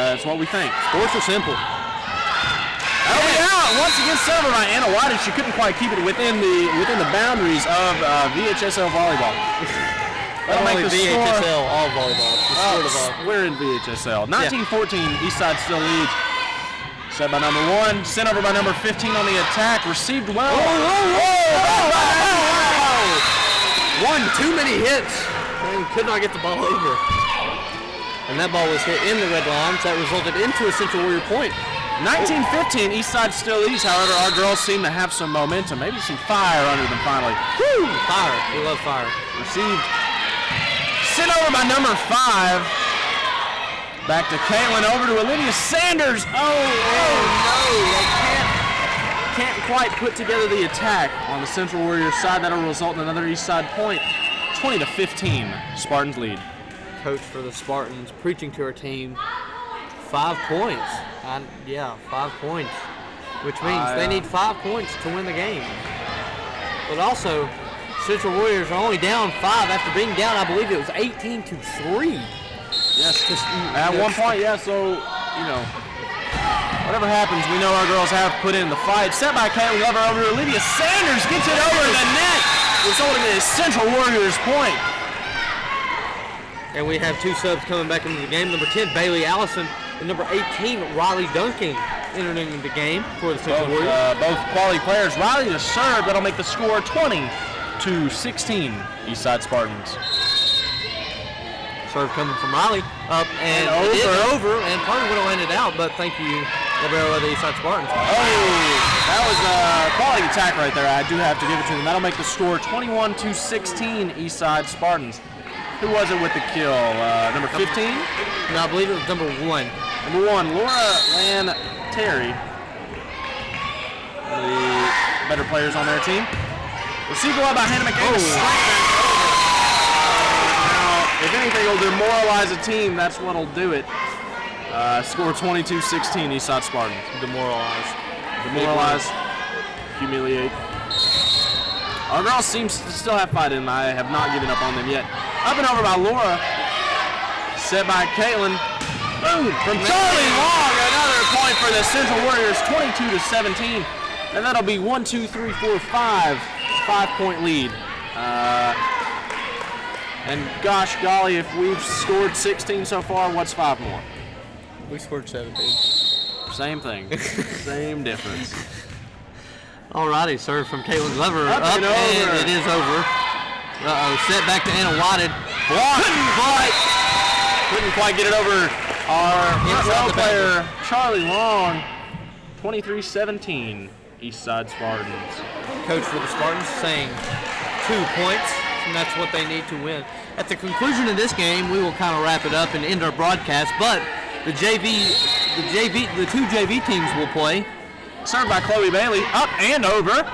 That's what we think. Sports are simple. That'll be out. Once again, server by Anna White. She couldn't quite keep it within the boundaries of VHSL volleyball. That'll make the VHSL score. All volleyball. We're in VHSL. 19-14. Eastside still leads. Set by number 1. Sent over by number 15 on the attack. Received well. One too many hits. And could not get the ball over. And that ball was hit in the red line, so that resulted into a Central Warrior point. 19-15, Eastside still leads. However, our girls seem to have some momentum, maybe some fire under them finally. Woo! Fire. We love fire. Received. Sent over by number 5. Back to Caitlin, over to Olivia Sanders. Oh no! They can't quite put together the attack on the Central Warriors side. That'll result in another Eastside point. 20-15, Spartans lead. Coach for the Spartans preaching to her team. 5 points. 5 points. Which means they need 5 points to win the game. But also, Central Warriors are only down 5 after being down, I believe it was 18-3. Yes, at one point, yeah, so, whatever happens, we know our girls have put in the fight. Set by Caitlin Glover over to Olivia Sanders, gets it over the net, resulting in a Central Warriors point. And we have 2 subs coming back into the game. Number 10, Bailey Allison, and number 18, Riley Duncan, entering the game for the Central Warriors. Both quality players. Riley to serve, that'll make the score 20-16, Eastside Spartans. Serve coming from Riley, up and over, and probably would have landed out, but thank you, Libero of the Eastside Spartans. Oh, that was a quality attack right there. I do have to give it to them. That'll make the score 21-16, Eastside Spartans. Who was it with the kill? Number 15? No, I believe it was number 1. Number 1, Laura Lan Terry. One of the better players on their team. Received by Hannah McCabe. If anything will demoralize a team, that's what'll do it. Score 22-16, Eastside Spartans. Demoralize. Humiliate. Our girls seem to still have fight in them. I have not given up on them yet. Up and over by Laura. Set by Caitlin. Boom! From Charlie Long, another point for the Central Warriors, 22-17. And that'll be 1, 2, 3, 4, 5. 5-point lead. And gosh golly, if we've scored 16 so far, what's 5 more? We scored 17. Same thing. Same difference. Alrighty, serve from Caitlin Glover. Up and over. And it is over. Set back to Anna Wadded. Couldn't quite get it over our inside player, Charlie Long. 23-17, Eastside Spartans. Coach for the Spartans saying 2 points. And that's what they need to win. At the conclusion of this game, we will kind of wrap it up and end our broadcast. But the two JV teams will play. Served by Chloe Bailey, up and over.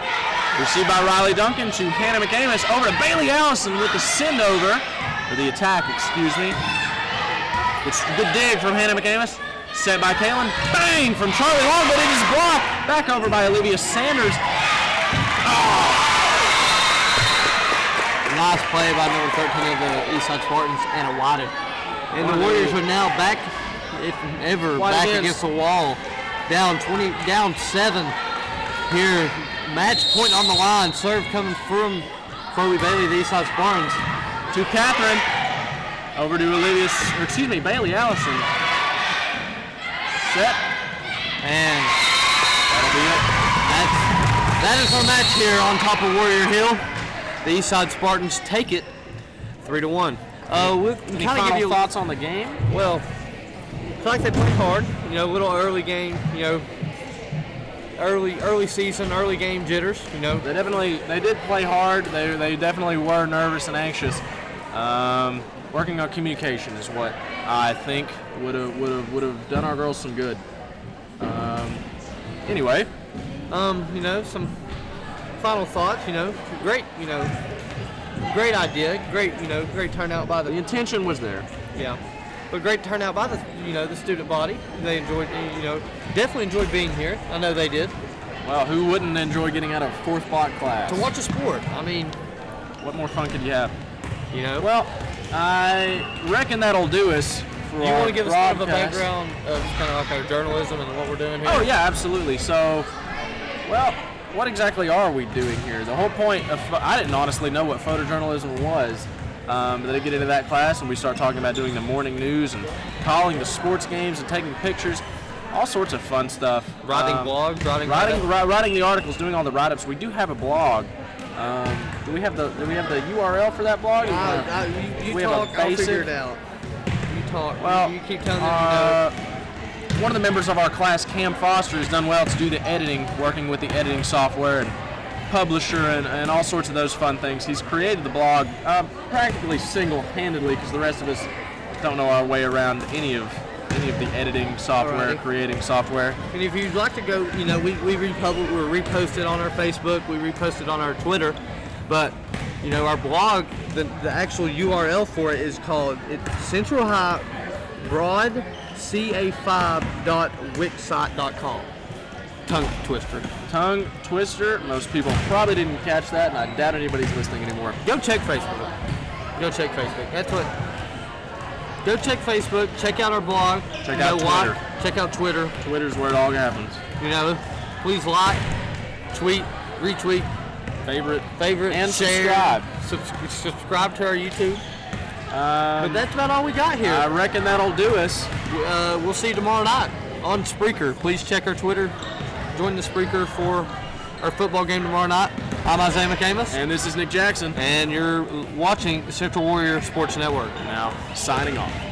Received by Riley Duncan to Hannah McAmis, over to Bailey Allison with the send over, or the attack, excuse me. It's a good dig from Hannah McAmis. Set by Caitlin, bang from Charlie Long, but it is blocked. Back over by Olivia Sanders. Nice play by number 13 of the Eastside Spartans, Anna Wadded. And the Warriors are now back, if ever, back against the wall. Down 7 here. Match point on the line. Serve coming from Chloe Bailey, the Eastside Spartans. To Catherine. Over to Bailey Allison. Set. And that'll be it. That is our match here on top of Warrior Hill. The Eastside Spartans take it 3-1. Any final thoughts on the game? Well, I feel like they played hard. A little early game. Early season, early game jitters. They did play hard. They definitely were nervous and anxious. Working on communication is what I think would have done our girls some good. Anyway, some final thoughts. Great idea. Great turnout by the intention was there. Yeah, but great turnout by the the student body. They enjoyed definitely enjoyed being here. I know they did. Well, who wouldn't enjoy getting out of 4th block class? To watch a sport. I mean, what more fun could you have? Well, I reckon that'll do us. You want to give us kind of a background of kind of like our journalism and what we're doing here? Oh yeah, absolutely. So, well, what exactly are we doing here? The whole point of I didn't honestly know what photojournalism was. But then I get into that class and we start talking about doing the morning news and calling the sports games and taking pictures, all sorts of fun stuff. Writing blogs, writing the articles, doing all the write-ups. We do have a blog. Do we have the URL for that blog? You talk. I'll figure it out. You talk. Well, you keep telling them. One of the members of our class, Cam Foster, has done well to do the editing, working with the editing software and publisher and all sorts of those fun things. He's created the blog practically single-handedly because the rest of us don't know our way around any of the editing software, creating software. And if you'd like to go, we repost it on our Facebook, we repost it on our Twitter, but our blog, the actual URL for it is called Central High Broad CA5.wixsite.com. tongue twister. Tongue twister. Most people probably didn't catch that, and I doubt anybody's listening anymore. Go check Facebook. Go check Facebook. That's what. Go check Facebook. Check out our blog. Check out Twitter. Check out Twitter. Twitter's where it all happens. You know, please like, tweet, retweet, Favorite, and share. Subscribe to our YouTube. But that's about all we got here. I reckon that'll do us. We'll see you tomorrow night on Spreaker. Please check our Twitter. Join the Spreaker for our football game tomorrow night. I'm Isaiah McAmus. And this is Nick Jackson. And you're watching the Central Warrior Sports Network. Now, signing off.